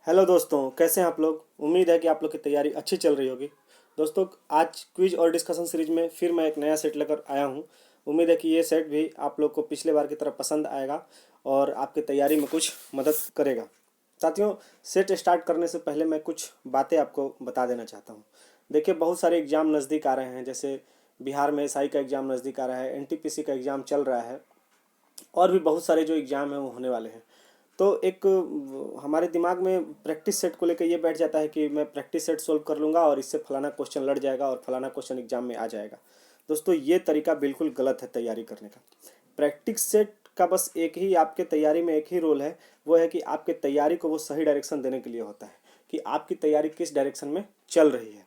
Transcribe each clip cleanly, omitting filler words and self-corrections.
Hello दोस्तों, कैसे हैं आप लोग। उम्मीद है कि आप लोग की तैयारी अच्छी चल रही होगी। दोस्तों, आज क्विज और डिस्कशन सीरीज में फिर मैं एक नया सेट लेकर आया हूं। उम्मीद है कि ये सेट भी आप लोग को पिछले बार की तरह पसंद आएगा और आपकी तैयारी में कुछ मदद करेगा। साथियों, सेट स्टार्ट करने से पहले मैं कुछ बातें आपको बता देना चाहता हूँ। देखिए, बहुत सारे एग्ज़ाम नज़दीक आ रहे हैं। जैसे बिहार में एसआई का एग्ज़ाम नज़दीक आ रहा है, एनटीपीसी का एग्ज़ाम चल रहा है और भी बहुत सारे जो एग्ज़ाम हैं वो होने वाले हैं। तो एक हमारे दिमाग में प्रैक्टिस सेट को लेकर ये बैठ जाता है कि मैं प्रैक्टिस सेट सोल्व कर लूँगा और इससे फलाना क्वेश्चन लड़ जाएगा और फलाना क्वेश्चन एग्जाम में आ जाएगा। दोस्तों, ये तरीका बिल्कुल गलत है तैयारी करने का। प्रैक्टिस सेट का बस एक ही आपके तैयारी में एक ही रोल है, वो है कि आपके तैयारी को वो सही डायरेक्शन देने के लिए होता है कि आपकी तैयारी किस डायरेक्शन में चल रही है।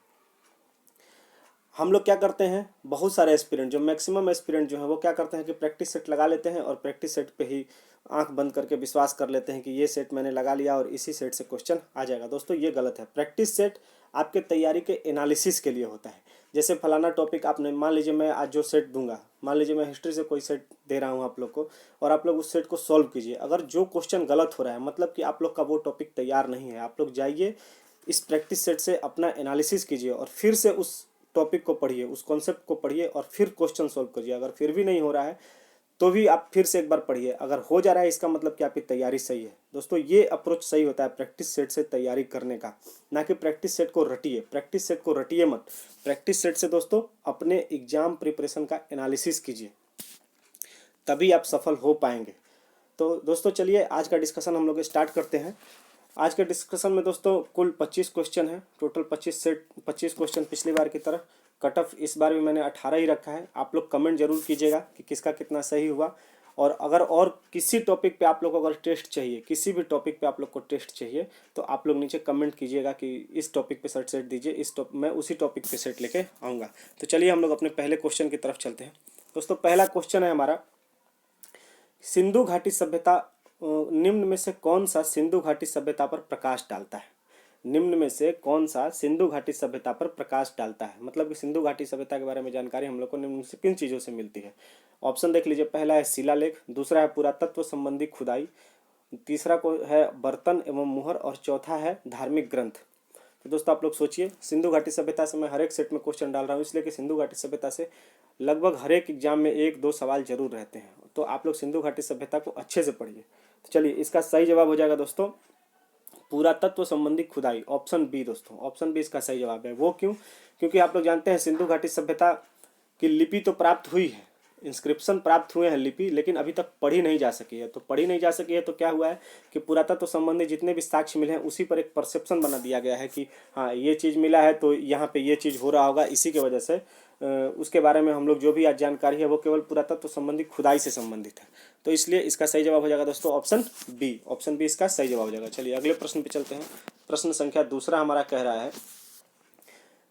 हम लोग क्या करते हैं, बहुत सारे एस्पिरेंट जो मैक्सिमम एस्पिरेंट जो है वो क्या करते हैं कि प्रैक्टिस सेट लगा लेते हैं और प्रैक्टिस सेट पे ही आंख बंद करके विश्वास कर लेते हैं कि ये सेट मैंने लगा लिया और इसी सेट से क्वेश्चन आ जाएगा। दोस्तों, ये गलत है। प्रैक्टिस सेट आपके तैयारी के एनालिसिस के लिए होता है। जैसे फलाना टॉपिक आपने, मान लीजिए मैं आज जो सेट दूंगा, मान लीजिए मैं हिस्ट्री से कोई सेट दे रहा हूँ आप लोग को और आप लोग उस सेट को सॉल्व कीजिए। अगर जो क्वेश्चन गलत हो रहा है मतलब कि आप लोग का वो टॉपिक तैयार नहीं है। आप लोग जाइए, इस प्रैक्टिस सेट से अपना एनालिसिस कीजिए और फिर से उस टॉपिक को पढ़िए, उस कॉन्सेप्ट को पढ़िए और फिर क्वेश्चन सॉल्व करिए। अगर फिर भी नहीं हो रहा है तो भी आप फिर से एक बार पढ़िए। अगर हो जा रहा है इसका मतलब कि आपकी तैयारी सही है। दोस्तों, ये अप्रोच सही होता है प्रैक्टिस सेट से तैयारी करने का, ना कि प्रैक्टिस सेट को रटिए। प्रैक्टिस सेट को रटिए मत। प्रैक्टिस सेट से दोस्तों अपने एग्जाम प्रिपरेशन का एनालिसिस कीजिए, तभी आप सफल हो पाएंगे। तो दोस्तों, चलिए आज का डिस्कशन हम लोग स्टार्ट करते हैं। आज के डिस्कशन में दोस्तों कुल 25 क्वेश्चन है। टोटल 25 क्वेश्चन पिछली बार की तरह। कट ऑफ इस बार भी मैंने 18 ही रखा है। आप लोग कमेंट जरूर कीजिएगा कि किसका कितना सही हुआ। और अगर और किसी टॉपिक पे आप लोग को अगर टेस्ट चाहिए, किसी भी टॉपिक पे आप लोग को टेस्ट चाहिए, तो आप लोग नीचे कमेंट कीजिएगा कि इस टॉपिक पे सेट दीजिए, मैं उसी टॉपिक पे सेट लेके आऊँगा। तो चलिए हम लोग अपने पहले क्वेश्चन की तरफ चलते हैं। दोस्तों, पहला क्वेश्चन है हमारा, सिंधु घाटी सभ्यता निम्न में से कौन सा सिंधु घाटी सभ्यता पर प्रकाश डालता है। निम्न में से कौन सा सिंधु घाटी सभ्यता पर प्रकाश डालता है, मतलब कि सिंधु घाटी सभ्यता के बारे में जानकारी हम लोग को निम्न से किन चीज़ों से मिलती है। ऑप्शन देख लीजिए। पहला है शिलालेख, दूसरा है पुरातत्व संबंधी खुदाई, तीसरा को है बर्तन एवं मुहर और चौथा है धार्मिक ग्रंथ। तो दोस्तों आप लोग सोचिए, सिंधु घाटी सभ्यता से मैं हर एक सेट में क्वेश्चन डाल रहा हूँ इसलिए कि सिंधु घाटी सभ्यता से लगभग हर एक एग्जाम में एक दो सवाल जरूर रहते हैं। तो आप लोग सिंधु घाटी सभ्यता को अच्छे से पढ़िए। तो चलिए, इसका सही जवाब हो जाएगा दोस्तों पुरातत्व संबंधी खुदाई, ऑप्शन बी। दोस्तों, ऑप्शन बी इसका सही जवाब है। वो क्यों? क्योंकि आप लोग जानते हैं सिंधु घाटी सभ्यता की लिपि तो प्राप्त हुई है, इंस्क्रिप्शन प्राप्त हुए हैं लिपि, लेकिन अभी तक पढ़ी नहीं जा सकी है। तो पढ़ी नहीं जा सकी है तो क्या हुआ है कि पुरातत्व संबंधी जितने भी साक्ष्य मिले हैं उसी पर एक परसेप्शन बना दिया गया है कि हाँ ये चीज़ मिला है तो यहाँ पे ये चीज़ हो रहा होगा। इसी के वजह से उसके बारे में हम लोग जो भी आज जानकारी है वो केवल पुरातत्व संबंधी खुदाई से संबंधित है। तो इसलिए इसका सही जवाब हो जाएगा दोस्तों ऑप्शन बी। ऑप्शन बी इसका सही जवाब हो जाएगा। चलिए अगले प्रश्न पे चलते हैं। प्रश्न संख्या दूसरा हमारा कह रहा है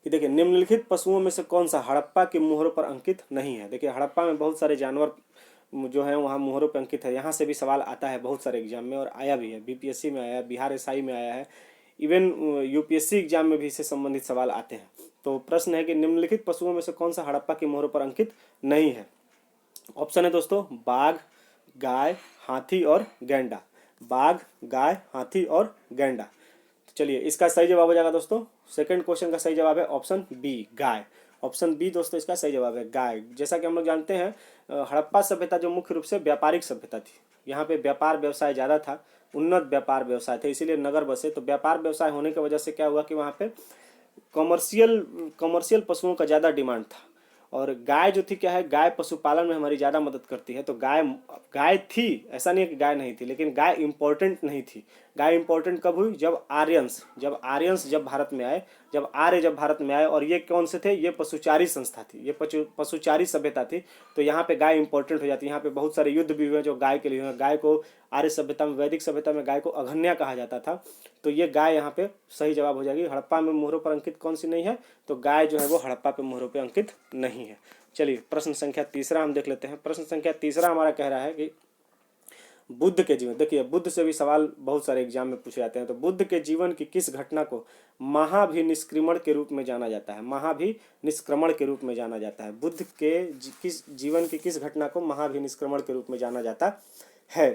कि देखिए, निम्नलिखित पशुओं में से कौन सा हड़प्पा के मोहरों पर अंकित नहीं है। देखिए, हड़प्पा में बहुत सारे जानवर जो है वहाँ मोहरों पर अंकित है। यहाँ से भी सवाल आता है बहुत सारे एग्जाम में और आया भी है। बीपीएससी में आया है, बिहार एसआई में आया है, इवन यूपीएससी एग्जाम में भी इससे संबंधित सवाल आते हैं। तो प्रश्न है कि निम्नलिखित पशुओं में से कौन सा हड़प्पा के मोहरों पर अंकित नहीं है। ऑप्शन है दोस्तों बाघ, गाय, हाथी और गैंडा। बाघ, गाय, हाथी और गैंडा। तो चलिए, इसका सही जवाब हो जाएगा दोस्तों, सेकंड क्वेश्चन का सही जवाब है ऑप्शन बी, गाय। ऑप्शन बी दोस्तों इसका सही जवाब है, गाय। जैसा कि हम लोग जानते हैं हड़प्पा सभ्यता जो मुख्य रूप से व्यापारिक सभ्यता थी, यहाँ पे व्यापार व्यवसाय ज़्यादा था, उन्नत व्यापार व्यवसाय थे, इसीलिए नगर बसे। तो व्यापार व्यवसाय होने की वजह से क्या हुआ कि वहाँ पे कमर्शियल कमर्शियल पशुओं का ज़्यादा डिमांड था। और गाय जो थी क्या है, गाय पशुपालन में हमारी ज़्यादा मदद करती है। तो गाय गाय थी, ऐसा नहीं है कि गाय नहीं थी, लेकिन गाय इंपॉर्टेंट नहीं थी। गाय इंपॉर्टेंट कब हुई? जब भारत में आए, जब भारत में आए। और ये कौन से थे? ये पशुचारी संस्था थी, ये पशुचारी सभ्यता थी। तो यहाँ पे गाय इंपॉर्टेंट हो जाती है। यहाँ पे बहुत सारे युद्ध भी हुए जो गाय के लिए हुए। गाय को आर्य सभ्यता में, वैदिक सभ्यता में गाय को अघन्या कहा जाता था। तो ये गाय यहाँ पे सही जवाब हो जाएगी। हड़प्पा में मोहरों पर अंकित कौन सी नहीं है? तो गाय जो है वो हड़प्पा पे मोहरों पे अंकित नहीं है। चलिए प्रश्न संख्या तीसरा हम देख लेते हैं। प्रश्न संख्या तीसरा हमारा कह रहा है कि बुद्ध के जीवन, देखिए बुद्ध से भी सवाल बहुत सारे एग्जाम में पूछे जाते हैं। तो बुद्ध के जीवन की किस घटना को महाभिनिष्क्रमण के रूप में जाना जाता है? महाभिनिष्क्रमण के रूप में जाना जाता है। बुद्ध के किस जीवन की किस घटना को महाभिनिष्क्रमण के रूप में जाना जाता है?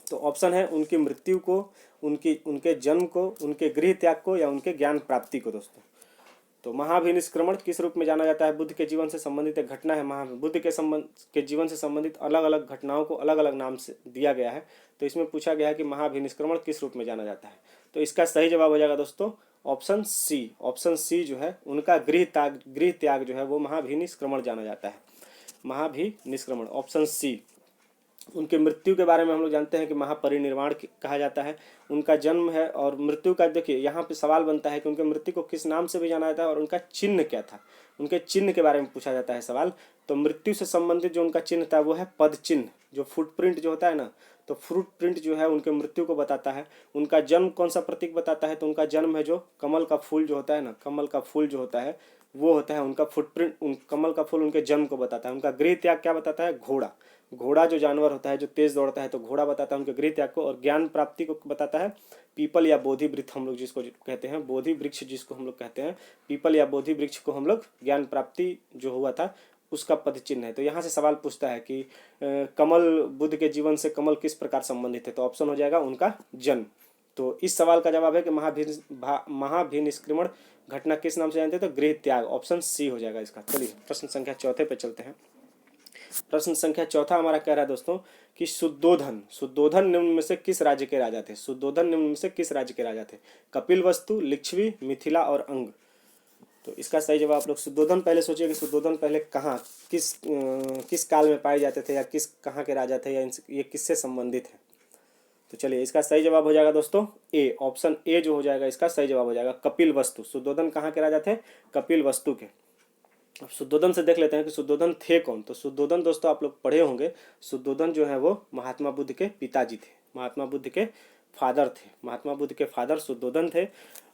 तो ऑप्शन है उनकी मृत्यु को, उनकी उनके जन्म को, उनके गृह त्याग को या उनके ज्ञान प्राप्ति को दोस्तों। तो महाभिनिष्क्रमण किस रूप में जाना जाता है? बुद्ध के जीवन से संबंधित एक घटना है। बुद्ध के जीवन से संबंधित अलग अलग घटनाओं को अलग अलग नाम से दिया गया है। तो इसमें पूछा गया है कि महाभिनिष्क्रमण किस रूप में जाना जाता है। तो इसका सही जवाब हो जाएगा दोस्तों ऑप्शन सी। ऑप्शन सी जो है उनका गृह त्याग जो है वो महाभिनिष्क्रमण जाना जाता है। महाभिनिष्क्रमण ऑप्शन सी। उनके मृत्यु के बारे में हम लोग जानते हैं कि महापरिनिर्वाण कहा जाता है। उनका जन्म है और मृत्यु का, देखिए यहाँ पे सवाल बनता है कि उनके मृत्यु को किस नाम से भी जाना जाता है और उनका चिन्ह क्या था। उनके चिन्ह के बारे में पूछा जाता है सवाल। तो मृत्यु से संबंधित जो उनका चिन्ह था वो है पद चिन्ह, जो फुटप्रिंट जो होता है ना, तो फुटप्रिंट जो है उनके मृत्यु को बताता है। उनका जन्म कौन सा प्रतीक बताता है? तो उनका जन्म है जो कमल का फूल जो होता है ना, कमल का फूल जो होता है वो होता है उनका फुटप्रिंट। कमल का फूल उनके जन्म को बताता है। उनका गृह त्याग क्या बताता है? घोड़ा। घोड़ा जो जानवर होता है जो तेज दौड़ता है, तो घोड़ा बताता है उनके गृह त्याग को। और ज्ञान प्राप्ति को बताता है पीपल या बोधि वृक्ष, हम लोग जिसको कहते हैं बोधि वृक्ष, जिसको हम लोग कहते हैं पीपल या बोधि वृक्ष को हम लोग ज्ञान प्राप्ति जो हुआ था उसका पद चिन्ह है। तो यहाँ से सवाल पूछता है कि कमल, बुद्ध के जीवन से कमल किस प्रकार संबंधित है? तो ऑप्शन हो जाएगा उनका जन्म। तो इस सवाल का जवाब है कि महाभिनिष्क्रमण घटना किस नाम से जानते हैं? तो गृह त्याग, ऑप्शन सी हो जाएगा इसका। चलिए प्रश्न संख्या चौथे पे चलते हैं। प्रश्न संख्या चौथा हमारा कह रहा है दोस्तों कि शुद्धोधन निम्न में से किस राज्य के राजा थे? शुद्धोधन निम्न में से किस राज्य के राजा थे? कपिलवस्तु, लिच्छवी, मिथिला और अंग। तो इसका सही जवाब आप लोग शुद्धोधन, पहले सोचिए कि शुद्धोधन पहले कहाँ, किस काल में पाए जाते थे या कहाँ के राजा थे, या ये किससे संबंधित है? तो चलिए इसका सही जवाब हो जाएगा दोस्तों ए। ऑप्शन ए जो हो जाएगा इसका सही जवाब हो जाएगा कपिलवस्तु। शुद्धोधन कहाँ के राजा थे? कपिलवस्तु के। अब शुद्धोधन से देख लेते हैं कि शुद्धोधन थे कौन। तो शुद्धोधन दोस्तों आप लोग पढ़े होंगे, शुद्धोधन जो है वो महात्मा बुद्ध के पिताजी थे, महात्मा बुद्ध के फादर थे। महात्मा बुद्ध के फादर शुद्धोधन थे।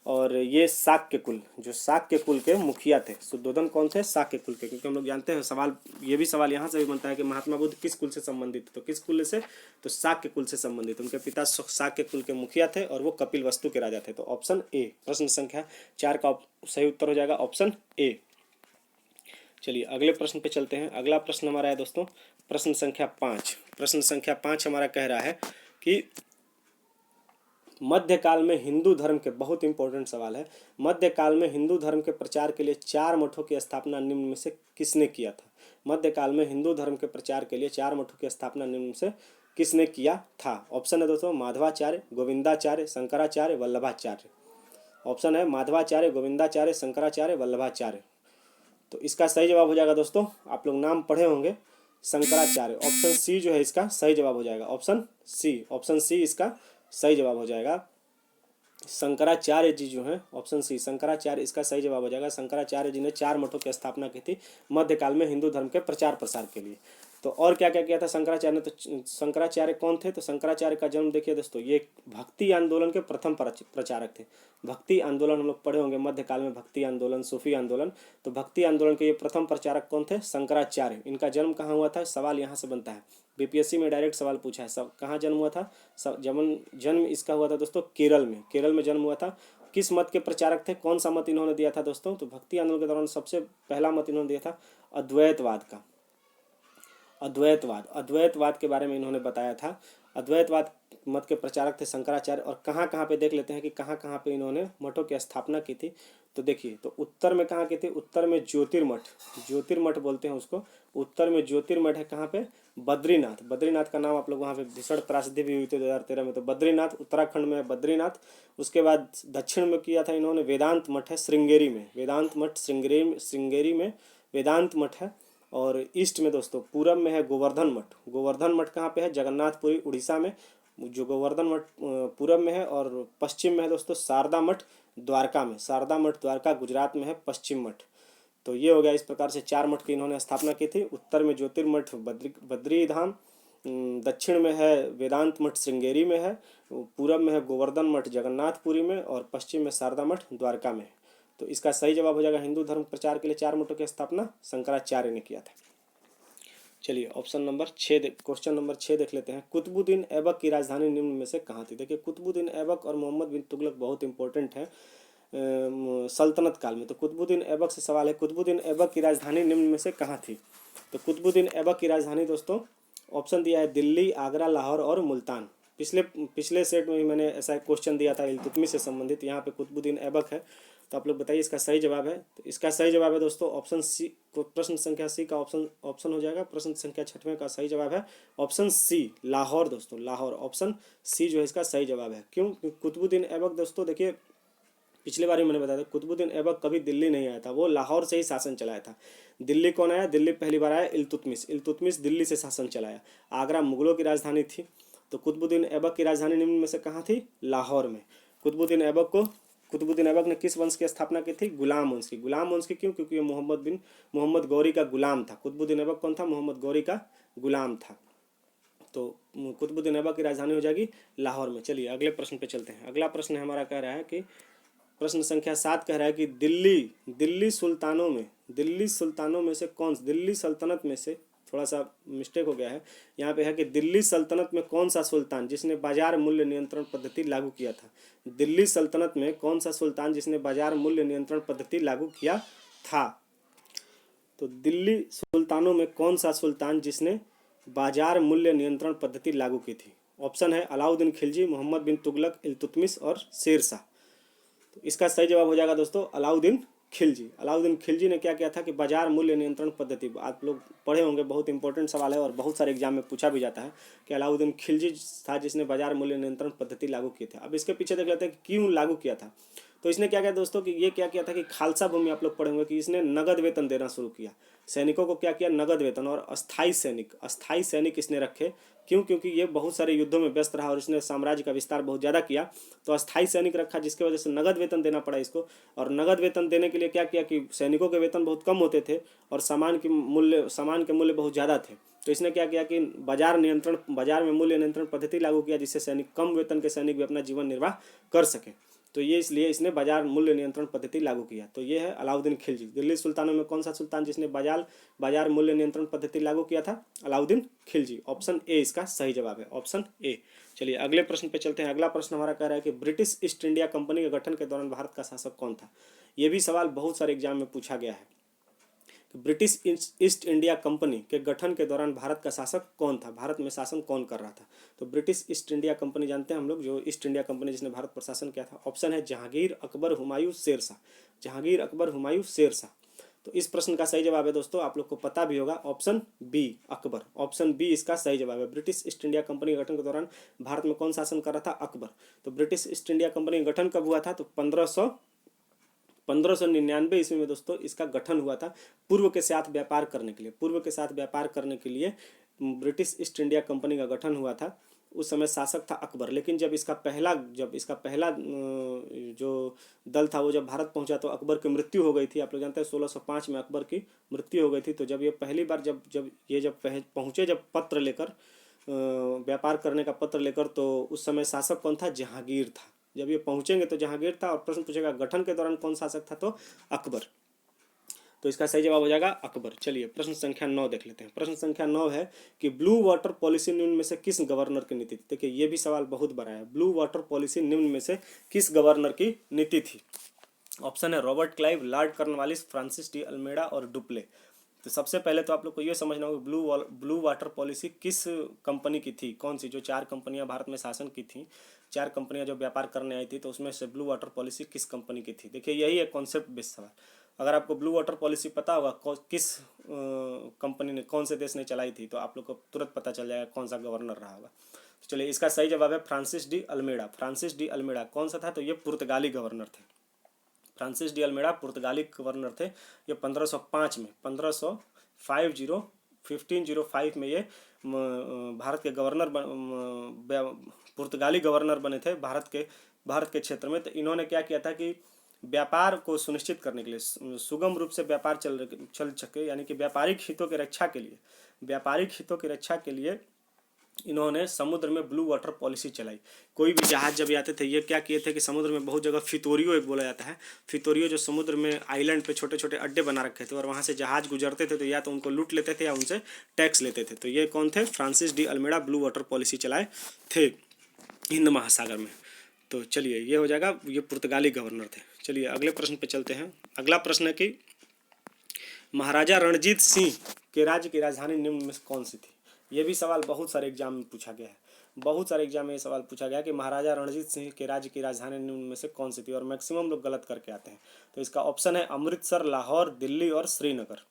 और ये शाक्य कुल, जो शाक्य कुल के मुखिया थे। शुद्धोधन कौन थे? शाक्य कुल के। क्योंकि हम लोग जानते हैं सवाल, ये भी सवाल यहाँ से भी बनता है कि महात्मा बुद्ध किस कुल से संबंधित थे? तो किस कुल से? तो शाक्य कुल से संबंधित। उनके पिता शाक्य कुल के मुखिया थे और वो कपिलवस्तु के राजा थे। तो ऑप्शन ए, प्रश्न संख्या 4 का सही उत्तर हो जाएगा ऑप्शन ए। चलिए अगले प्रश्न पे चलते हैं। अगला प्रश्न हमारा है दोस्तों प्रश्न संख्या 5। प्रश्न संख्या 5 हमारा कह रहा है कि मध्यकाल में हिंदू धर्म के, बहुत इंपॉर्टेंट सवाल है, मध्यकाल में हिंदू धर्म के प्रचार के लिए 4 मठों की स्थापना निम्न में से किसने किया था? मध्यकाल में हिंदू धर्म के प्रचार के लिए 4 मठों की स्थापना निम्न में से किसने किया था? ऑप्शन है दोस्तों माधवाचार्य, गोविंदाचार्य, शंकराचार्य, वल्लभाचार्य। ऑप्शन है माधवाचार्य, गोविंदाचार्य, शंकराचार्य, वल्लभाचार्य। तो इसका सही जवाब हो जाएगा दोस्तों, आप लोग नाम पढ़े होंगे, शंकराचार्य। ऑप्शन सी जो है इसका सही जवाब हो जाएगा, ऑप्शन सी। ऑप्शन सी इसका सही जवाब हो जाएगा। शंकराचार्य जी जो हैं, ऑप्शन सी शंकराचार्य इसका सही जवाब हो जाएगा। शंकराचार्य जी ने 4 मठों की स्थापना की थी मध्यकाल में हिंदू धर्म के प्रचार प्रसार के लिए। तो और क्या क्या किया था शंकराचार्य ने? तो शंकराचार्य कौन थे? तो शंकराचार्य का जन्म देखिए दोस्तों, ये भक्ति आंदोलन के प्रथम प्रचारक थे। भक्ति आंदोलन हम लोग पढ़े होंगे मध्यकाल में, भक्ति आंदोलन, सूफी आंदोलन। तो भक्ति आंदोलन के ये प्रथम प्रचारक कौन थे? शंकराचार्य। इनका जन्म कहाँ हुआ था? सवाल यहाँ से बनता है, बीपीएससी में डायरेक्ट सवाल पूछा है। सब कहाँ जन्म हुआ था? जन्म इसका हुआ था दोस्तों केरल में। केरल में जन्म हुआ था। किस मत के प्रचारक थे? कौन सा मत इन्होंने दिया था दोस्तों? तो भक्ति आंदोलन के दौरान सबसे पहला मत इन्होंने दिया था अद्वैतवाद का। अद्वैतवाद के बारे में इन्होंने बताया था। अद्वैतवाद मत के प्रचारक थे शंकराचार्य। और कहाँ कहाँ पे देख लेते हैं कि कहाँ कहाँ पे इन्होंने मठों की स्थापना की थी। तो देखिए, तो उत्तर में कहाँ की थी? उत्तर में ज्योतिर्मठ बोलते हैं उसको। उत्तर में ज्योतिर्मठ है कहाँ पे? बद्रीनाथ। बद्रीनाथ का नाम आप लोग, वहाँ पे भीषण त्रासदी भी हुई थी 2013 में। तो बद्रीनाथ उत्तराखंड में है बद्रीनाथ। उसके बाद दक्षिण में किया था इन्होंने वेदांत मठ है श्रृंगेरी में, वेदांत मठ श्रृंगेरी में वेदांत मठ है। और ईस्ट में दोस्तों पूरब में है गोवर्धन मठ। गोवर्धन मठ कहाँ पे है? जगन्नाथपुरी उड़ीसा में, जो गोवर्धन मठ पूरब में है। और पश्चिम में है दोस्तों शारदा मठ द्वारका में। शारदा मठ द्वारका गुजरात में है पश्चिम मठ। तो ये हो गया, इस प्रकार से 4 मठ की इन्होंने स्थापना की थी। उत्तर में ज्योतिर्मठ बद्री धाम, दक्षिण में है वेदांत मठ श्रृंगेरी में है, पूरब में है गोवर्धन मठ जगन्नाथपुरी में, और पश्चिम में शारदा मठ द्वारका में है। तो इसका सही जवाब हो जाएगा हिंदू धर्म प्रचार के लिए 4 मठों की स्थापना शंकराचार्य ने किया था। चलिए ऑप्शन नंबर 6 क्वेश्चन नंबर 6 देख लेते हैं। कुतुबुद्दीन ऐबक की राजधानी निम्न में से कहाँ थी? देखिए कुतुबुद्दीन ऐबक और मोहम्मद बिन तुगलक बहुत इंपॉर्टेंट है सल्तनत काल में। तो कुतुबुद्दीन ऐबक से सवाल है, कुतुबुद्दीन ऐबक की राजधानी निम्न में से कहाँ थी? तो कुतुबुद्दीन ऐबक की राजधानी दोस्तों ऑप्शन दिया है दिल्ली, आगरा, लाहौर और मुल्तान। पिछले पिछले सेट में भी मैंने ऐसा एक क्वेश्चन दिया था इल्तुतमिश से संबंधित। यहाँ पे कुतुबुद्दीन ऐबक है, तो आप लोग बताइए इसका सही जवाब है। तो इसका सही जवाब है दोस्तों ऑप्शन सी। प्रश्न संख्या सी का ऑप्शन हो जाएगा। प्रश्न संख्या 6वें का सही जवाब है ऑप्शन सी, लाहौर। दोस्तों लाहौर, ऑप्शन सी जो है इसका सही जवाब है। क्यों? कुतुबुद्दीन ऐबक दोस्तों देखिए, पिछले बार भी मैंने बताया था कुतुबुद्दीन ऐबक कभी दिल्ली नहीं आया था, वो लाहौर से ही शासन चलाया था। दिल्ली कौन आया? दिल्ली पहली बार आया इल्तुतमिश। इल्तुतमिश दिल्ली से शासन चलाया। आगरा मुगलों की राजधानी थी, तो कुतुबुद्दीन ऐबक की राजधानी निम्न में से कहाँ थी? लाहौर में। कुतुबुद्दीन ऐबक ने किस वंश की स्थापना की थी? गुलाम वंश की। गुलाम वंश की क्यों? क्योंकि ये मोहम्मद गौरी का गुलाम था। कुतुबुद्दीन ऐबक कौन था? मोहम्मद गौरी का गुलाम था। तो कुतुबुद्दीन ऐबक की राजधानी हो जाएगी लाहौर में। चलिए अगले प्रश्न पे चलते हैं। अगला प्रश्न हमारा कह रहा है कि प्रश्न संख्या 7 कह रहा है कि दिल्ली सुल्तानों में से कौन, दिल्ली सल्तनत में से, थोड़ा सा मिस्टेक हो गया है यहाँ पे, है कि दिल्ली सल्तनत में कौन सा सुल्तान जिसने बाजार मूल्य नियंत्रण पद्धति लागू किया था? दिल्ली सल्तनत में कौन सा सुल्तान जिसने बाजार मूल्य नियंत्रण पद्धति लागू किया था? तो दिल्ली सुल्तानों में कौन सा सुल्तान जिसने बाजार मूल्य नियंत्रण पद्धति लागू की थी? ऑप्शन है अलाउद्दीन खिलजी, मोहम्मद बिन तुगलक, इल्तुतमिश और शेरशाह। तो इसका सही जवाब हो जाएगा दोस्तों अलाउद्दीन खिलजी। अलाउद्दीन खिलजी ने क्या किया था कि बाजार मूल्य नियंत्रण पद्धति, आप लोग पढ़े होंगे, बहुत इंपॉर्टेंट सवाल है और बहुत सारे एग्जाम में पूछा भी जाता है कि अलाउद्दीन खिलजी था जिसने बाजार मूल्य नियंत्रण पद्धति लागू की थी। अब इसके पीछे देख लेते हैं कि क्यों लागू किया था। तो इसने क्या किया दोस्तों कि ये क्या किया था कि खालसा भूमि, आप लोग पढ़ेंगे कि इसने नगद वेतन देना शुरू किया। सैनिकों को क्या किया? नगद वेतन। और अस्थाई सैनिक इसने रखे। क्यों? क्योंकि ये बहुत सारे युद्धों में व्यस्त रहा और इसने साम्राज्य का विस्तार बहुत ज़्यादा किया, तो अस्थाई सैनिक रखा, जिसकी वजह से नगद वेतन देना पड़ा इसको। और नगद वेतन देने के लिए क्या किया कि सैनिकों के वेतन बहुत कम होते थे और सामान के मूल्य बहुत ज़्यादा थे। तो इसने क्या किया कि बाजार में मूल्य नियंत्रण पद्धति लागू किया, जिससे सैनिक, कम वेतन के सैनिक भी अपना जीवन निर्वाह कर सके। तो ये इसलिए इसने बाजार मूल्य नियंत्रण पद्धति लागू किया। तो ये है अलाउद्दीन खिलजी। दिल्ली सुल्तानों में कौन सा सुल्तान जिसने बाजार मूल्य नियंत्रण पद्धति लागू किया था? अलाउद्दीन खिलजी। ऑप्शन ए इसका सही जवाब है, ऑप्शन ए। चलिए अगले प्रश्न पे चलते हैं। अगला प्रश्न हमारा कह रहा है कि ब्रिटिश ईस्ट इंडिया कंपनी के गठन के दौरान भारत का शासक कौन था? ये भी सवाल बहुत सारे एग्जाम में पूछा गया है। ब्रिटिश ईस्ट इंडिया कंपनी के गठन के दौरान भारत का शासक कौन था? भारत में शासन कौन कर रहा था? तो ब्रिटिश ईस्ट इंडिया कंपनी जानते हैं हम लोग, जो ईस्ट इंडिया कंपनी जिसने भारत पर शासन किया था। ऑप्शन है जहांगीर, अकबर, हुमायूं, शेरशाह। जहांगीर, अकबर, हुमायूं, शेरशाह। तो इस प्रश्न का सही जवाब है दोस्तों, आप लोग को पता भी होगा, option B, Akbar. Option B इसका सही जवाब है। ब्रिटिश ईस्ट इंडिया कंपनी के गठन के दौरान भारत में कौन शासन कर रहा था? अकबर। तो ब्रिटिश ईस्ट इंडिया कंपनी का गठन कब हुआ था? तो 1599 ईस्वी में दोस्तों इसका गठन हुआ था, पूर्व के साथ व्यापार करने के लिए ब्रिटिश ईस्ट इंडिया कंपनी का गठन हुआ था। उस समय शासक था अकबर। लेकिन जब इसका पहला जो दल था वो जब भारत पहुंचा तो अकबर की मृत्यु हो गई थी। आप लोग जानते हैं 1605 में अकबर की मृत्यु हो गई थी। तो जब ये पहली बार जब पहुंचे पत्र लेकर, व्यापार करने का पत्र लेकर, तो उस समय शासक कौन था? जहांगीर था। जब ये पहुंचेंगे तो जहांगीर था। और प्रश्न पूछेगा गठन के दौरान कौन शासक था? तो अकबर। तो इसका सही जवाब हो जाएगा अकबर। चलिए प्रश्न संख्या 9 देख लेते हैं। प्रश्न संख्या 9 है कि ब्लू वाटर पॉलिसी निम्न में से किस गवर्नर की नीति थी? देखिए ये भी सवाल बहुत बड़ा है। ब्लू वाटर पॉलिसी निम्न में से किस गवर्नर की नीति थी? ऑप्शन है Robert Clive, Lord Cornwallis, Francis de Almeida और डुप्ले। तो सबसे पहले तो आप लोग को ये समझना होगा ब्लू वाटर पॉलिसी किस कंपनी की थी, कौन सी, जो 4 कंपनियां भारत में शासन की थी, 4 कंपनियां जो व्यापार करने आई थी, तो उसमें से ब्लू वाटर पॉलिसी किस कंपनी की थी? देखिए यही है कॉन्सेप्ट बेस्ड सवाल। अगर आपको ब्लू वाटर पॉलिसी पता होगा किस कंपनी ने, कौन से देश ने चलाई थी, तो आप लोग को तुरंत पता चल जाएगा कौन सा गवर्नर रहा होगा। तो चलिए इसका सही जवाब है Francis de Almeida. Francis de Almeida कौन सा था? तो ये पुर्तगाली गवर्नर थे। फ्रांसिस डी अल्मेडा पुर्तगाली गवर्नर थे। ये 1505 में 1505 में ये भारत के गवर्नर पुर्तगाली गवर्नर बने थे भारत के क्षेत्र में। तो इन्होंने क्या किया था कि व्यापार को सुनिश्चित करने के लिए, सुगम रूप से व्यापार चल सके, यानी कि व्यापारिक हितों की रक्षा के लिए इन्होंने समुद्र में ब्लू वाटर पॉलिसी चलाई। कोई भी जहाज जब आते थे, ये क्या किए थे कि समुद्र में बहुत जगह फितोरियो एक बोला जाता है, फितोरियो जो समुद्र में आइलैंड पे छोटे छोटे अड्डे बना रखे थे और वहाँ से जहाज गुजरते थे तो या तो उनको लूट लेते थे या उनसे टैक्स लेते थे। तो ये कौन थे? Francis de Almeida blue water policy चलाए थे हिंद महासागर में। तो चलिए ये हो जाएगा, ये पुर्तगाली गवर्नर थे। चलिए अगले प्रश्न पे चलते हैं। अगला प्रश्न है कि महाराजा रणजीत सिंह के राज्य की राजधानी निम्न में कौन सी थी? ये भी सवाल बहुत सारे एग्जाम में पूछा गया है। बहुत सारे एग्जाम में ये सवाल पूछा गया कि महाराजा रणजीत सिंह के राज्य की राजधानी निम्न में से कौन सी थी, और मैक्सिमम लोग गलत करके आते हैं। तो इसका ऑप्शन है अमृतसर, लाहौर, दिल्ली और श्रीनगर।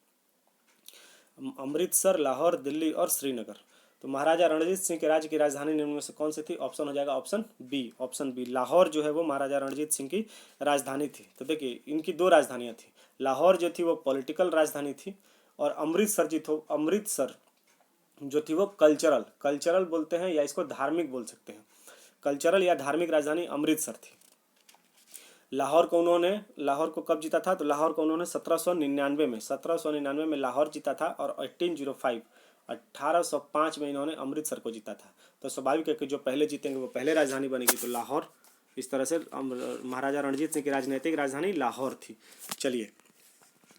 अमृतसर, लाहौर, दिल्ली और श्रीनगर। तो महाराजा रणजीत सिंह के राज्य की राजधानी निम्न में से कौन सी थी? ऑप्शन हो जाएगा option B. Option B, Lahore जो है वो महाराजा रणजीत सिंह की राजधानी थी। तो देखिए इनकी दो राजधानियां थी। लाहौर जो थी वो पॉलिटिकल राजधानी थी, और अमृतसर जो थी वो कल्चरल, कल्चरल बोलते हैं या इसको धार्मिक बोल सकते हैं, कल्चरल या धार्मिक राजधानी अमृतसर थी। लाहौर को कब जीता था? तो लाहौर को उन्होंने 1799 में लाहौर जीता था, और 1805 में इन्होंने अमृतसर को जीता था। तो स्वाभाविक है कि जो पहले जीतेंगे वो पहले राजधानी बनेगी। तो लाहौर, इस तरह से महाराजा रणजीत सिंह की राजनीतिक राजधानी लाहौर थी। चलिए,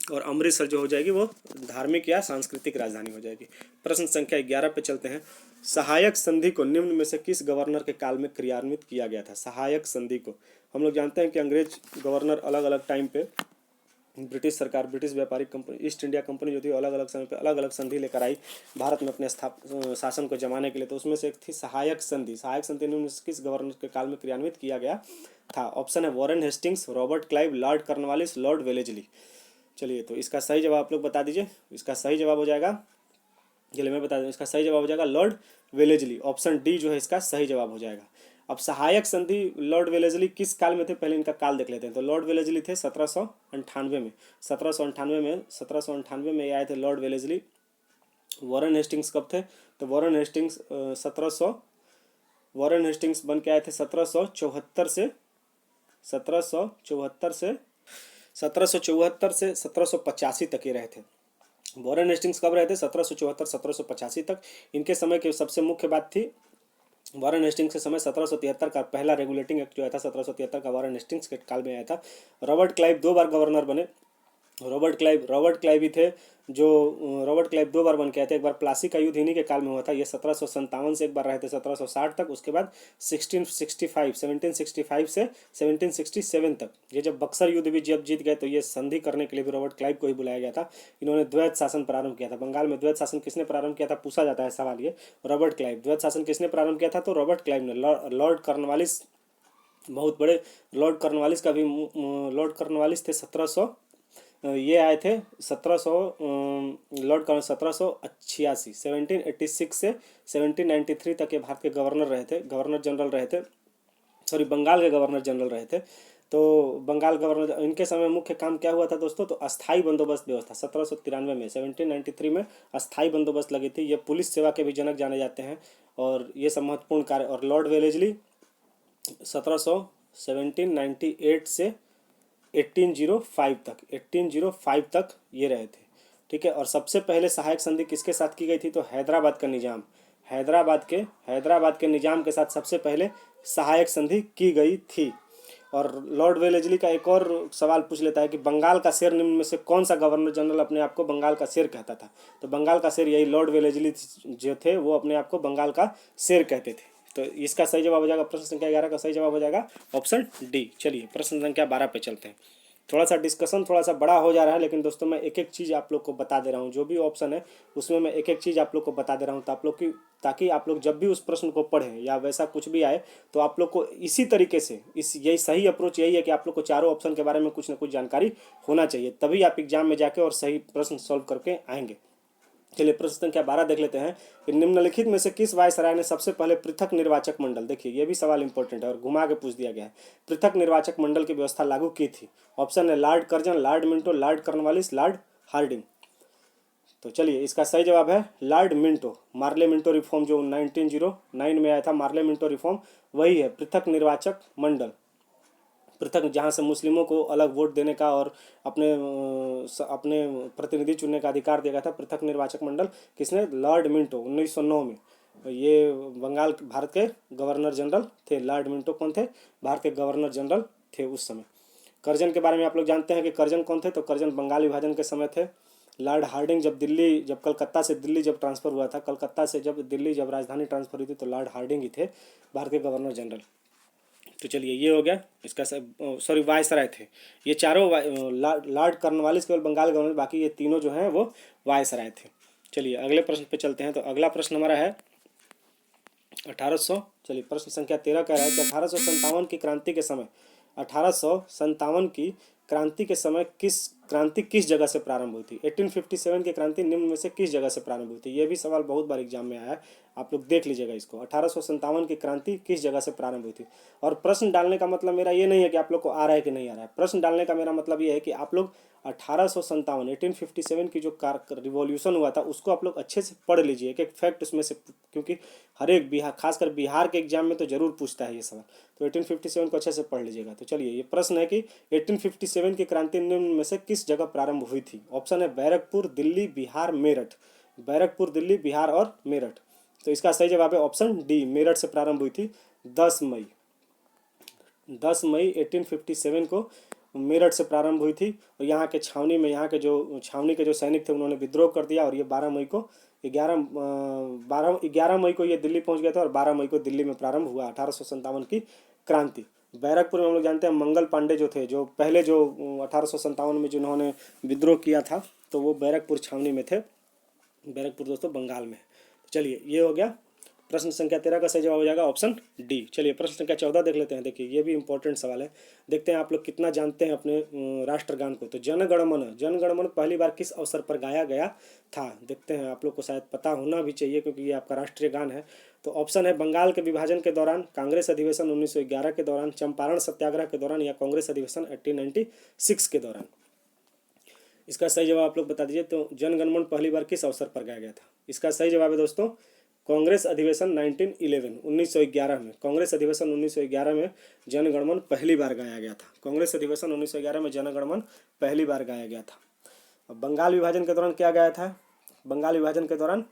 और अमृतसर जो हो जाएगी वो धार्मिक या सांस्कृतिक राजधानी हो जाएगी। प्रश्न संख्या 11 पे चलते हैं। सहायक संधि को निम्न में से किस गवर्नर के काल में क्रियान्वित किया गया था? सहायक संधि को हम लोग जानते हैं कि अंग्रेज गवर्नर अलग अलग टाइम पे ब्रिटिश सरकार, ब्रिटिश व्यापारिक कंपनी, ईस्ट इंडिया कंपनी जो थी अलग अलग समय पे अलग अलग संधि लेकर आई भारत में अपने शासन को जमाने के लिए। तो उसमें से एक थी सहायक संधि। सहायक संधि निम्न में से किस गवर्नर के काल में क्रियान्वित किया गया था? ऑप्शन है Warren Hastings, Robert Clive, Lord Cornwallis, Lord Wellesley. चलिए, तो इसका सही जवाब आप लोग बता दीजिए। इसका सही जवाब हो जाएगा, चलिए मैं बता दूं, इसका सही जवाब हो जाएगा लॉर्ड वेलेस्ली। ऑप्शन डी जो है इसका सही जवाब हो जाएगा। अब सहायक संधि लॉर्ड वेलेस्ली किस काल में थे? पहले इनका काल देख लेते हैं। तो लॉर्ड वेलेस्ली थे 1798 में। 1798 में आए थे लॉर्ड वेलेस्ली। वॉरेन हेस्टिंग्स कब थे? तो वॉरेन हेस्टिंग्स वॉरेन हेस्टिंग्स बन के आए थे 1774 से 1785 तक ये रहे थे। वॉरेन हेस्टिंग्स कब रहे थे? 1774 1785 तक। इनके समय की सबसे मुख्य बात थी, वॉरेन हेस्टिंग्स के समय 1773 का पहला रेगुलेटिंग एक्ट जो आया था 1773 का वॉरेन हेस्टिंग्स के काल में आया था। रॉबर्ट क्लाइव 2 बार गवर्नर बने। रॉबर्ट क्लाइव ही थे जो रॉबर्ट क्लाइव 2 बार बन के आए थे। एक बार प्लासी का युद्ध इन्हीं के काल में हुआ था। ये 1757 से एक बार रहे थे 1760 तक। उसके बाद 1765 से 1767 तक, ये जब बक्सर युद्ध भी जब जीत गए तो ये संधि करने के लिए भी रॉबर्ट क्लाइव को ही बुलाया गया था। इन्होंने द्वैत शासन प्रारंभ किया था। बंगाल में द्वैत शासन किसने प्रारंभ किया था पूछा जाता है सवाल ये। Robert Clive. द्वैत शासन किसने प्रारंभ किया था? तो रॉबर्ट क्लाइव ने। लॉर्ड कॉर्नवालिस, बहुत बड़े लॉर्ड कॉर्नवालिस का भी, लॉर्ड कॉर्नवालिस थे 1700, ये आए थे 1700, लॉर्ड कॉर्नवालिस 1786 1786 से 1793 तक ये भारत के गवर्नर रहे थे, गवर्नर जनरल रहे थे, सॉरी बंगाल के गवर्नर जनरल रहे थे। तो बंगाल गवर्नर, इनके समय मुख्य काम क्या हुआ था दोस्तों? तो अस्थाई बंदोबस्त व्यवस्था 1793 में, 1793 में अस्थाई बंदोबस्त लगी थी। ये पुलिस सेवा के भी जनक जाने जाते हैं, और ये सब महत्वपूर्ण कार्य। और लॉर्ड वेलेस्ली 1798 से 1805 तक ये रहे थे। ठीक है, और सबसे पहले सहायक संधि किसके साथ की गई थी? तो हैदराबाद के निजाम के साथ सबसे पहले सहायक संधि की गई थी। और लॉर्ड वेलेस्ली का एक और सवाल पूछ लेता है कि बंगाल का शेर निम्न में से कौन सा गवर्नर जनरल अपने आप को बंगाल का शेर कहता था? तो बंगाल का शेर यही लॉर्ड वेलेस्ली जो थे, वो अपने आप को बंगाल का शेर कहते थे। तो इसका सही जवाब हो जाएगा, प्रश्न संख्या 11 का सही जवाब हो जाएगा ऑप्शन डी। चलिए प्रश्न संख्या 12 पे चलते हैं। थोड़ा सा डिस्कशन थोड़ा सा बड़ा हो जा रहा है, लेकिन दोस्तों मैं एक एक चीज़ आप लोग को बता दे रहा हूँ। जो भी ऑप्शन है उसमें मैं एक एक चीज़ आप लोग को बता दे रहा हूँ, तो आप लोग की, ताकि आप लोग जब भी उस प्रश्न को पढ़ें या वैसा कुछ भी आए तो आप लोग को इसी तरीके से, यही सही अप्रोच यही है कि आप लोग को चारों ऑप्शन के बारे में कुछ ना कुछ जानकारी होना चाहिए, तभी आप एग्जाम में जाके और सही प्रश्न सॉल्व करके आएंगे। चलिए प्रश्न संख्या 12 देख लेते हैं कि निम्नलिखित में से किस वायसराय ने सबसे पहले पृथक निर्वाचक मंडल, देखिए ये भी सवाल इंपॉर्टेंट है और घुमा के पूछ दिया गया है, पृथक निर्वाचक मंडल की व्यवस्था लागू की थी? ऑप्शन है Lord Curzon, Lord Minto, Lord Cornwallis, Lord Hardinge. तो चलिए इसका सही जवाब है Lord Minto. Morley Minto reform जो 1909 में आया था, मार्ले मिंटो रिफॉर्म वही है पृथक निर्वाचक मंडल। पृथक, जहाँ से मुस्लिमों को अलग वोट देने का और अपने प्रतिनिधि चुनने का अधिकार दिया गया था। पृथक निर्वाचक मंडल किसने? लॉर्ड मिंटो 1909 में। ये बंगाल भारत के गवर्नर जनरल थे। लॉर्ड मिंटो कौन थे? भारत के गवर्नर जनरल थे उस समय। कर्जन के बारे में आप लोग जानते हैं कि कर्जन कौन थे? तो कर्जन बंगाल विभाजन के समय थे। लॉर्ड हार्डिंग जब कलकत्ता से दिल्ली जब ट्रांसफ़र हुआ था, कलकत्ता से जब दिल्ली जब राजधानी ट्रांसफ़र हुई थी, तो लॉर्ड हार्डिंग ही थे भारत के गवर्नर जनरल। तो चलिए ये हो गया इसका, सॉरी वायसराय थे ये चारों। लॉर्ड कॉर्नवालिस केवल बंगाल गवर्नर, बाकी ये तीनों जो हैं वो वायसराय थे। चलिए अगले प्रश्न पे चलते हैं। तो अगला प्रश्न हमारा है 1800। चलिए प्रश्न संख्या 13 कह रहा है कि 1857 की क्रांति के समय 1857 की क्रांति किस जगह से प्रारंभ हुई थी। 1857 की क्रांति निम्न में से किस जगह से प्रारंभ हुई थी। ये भी सवाल बहुत बार एग्जाम में आया है, आप लोग देख लीजिएगा इसको। 1857 की क्रांति किस जगह से प्रारंभ हुई थी। और प्रश्न डालने का मतलब मेरा ये नहीं है कि आप लोग को आ रहा है कि नहीं आ रहा है। प्रश्न डालने का मेरा मतलब ये है कि आप लोग 1857 की जो रिवॉल्यूशन हुआ था उसको आप लोग अच्छे से पढ़ लीजिए, एक एक फैक्ट उसमें से, क्योंकि हर एक बिहार, खासकर बिहार के एग्जाम में तो जरूर पूछता है ये सवाल। तो 1857 को अच्छे से पढ़ लीजिएगा। तो चलिए ये प्रश्न है कि 1857 की क्रांति निम्न में से किस जगह प्रारंभ हुई थी। ऑप्शन है बैरकपुर, दिल्ली, बिहार, मेरठ। बैरकपुर, दिल्ली, बिहार और मेरठ। तो इसका सही जवाब है ऑप्शन डी, मेरठ से प्रारंभ हुई थी 10 मई। 10 मई 1857 को मेरठ से प्रारंभ हुई थी। और यहाँ के छावनी में, यहाँ के जो छावनी के जो सैनिक थे उन्होंने विद्रोह कर दिया और ये 12 मई को 11 मई को ये दिल्ली पहुंच गया था और 12 मई को दिल्ली में प्रारंभ हुआ 1857 की क्रांति। बैरकपुर में हम लोग जानते हैं मंगल पांडे जो थे, जो पहले जो 1857 में जिन्होंने विद्रोह किया था, तो वो बैरकपुर छावनी में थे। बैरकपुर दोस्तों बंगाल में है। चलिए ये हो गया प्रश्न संख्या 13 का सही जवाब हो जाएगा ऑप्शन डी। चलिए प्रश्न संख्या 14 देख लेते हैं। देखिए ये भी इंपॉर्टेंट सवाल है, देखते हैं आप लोग कितना जानते हैं अपने राष्ट्रगान को। तो जनगण मन पहली बार किस अवसर पर गाया गया था। देखते हैं, आप लोग को शायद पता होना भी चाहिए क्योंकि ये आपका राष्ट्रीय गान है। तो ऑप्शन है बंगाल के विभाजन के दौरान, कांग्रेस अधिवेशन 1911 के दौरान, चंपारण सत्याग्रह के दौरान या कांग्रेस अधिवेशन 1896 के दौरान। इसका सही जवाब आप लोग बता दीजिए। तो जनगणमन पहली बार किस अवसर पर गाया गया था। इसका सही जवाब है दोस्तों कांग्रेस अधिवेशन 1911 में। कांग्रेस अधिवेशन 1911 में जनगणमन पहली बार गाया गया था। कांग्रेस अधिवेशन 1911 में जनगणमन पहली बार गाया गया था। अब बंगाल विभाजन के दौरान क्या गाया था। बंगाल विभाजन के दौरान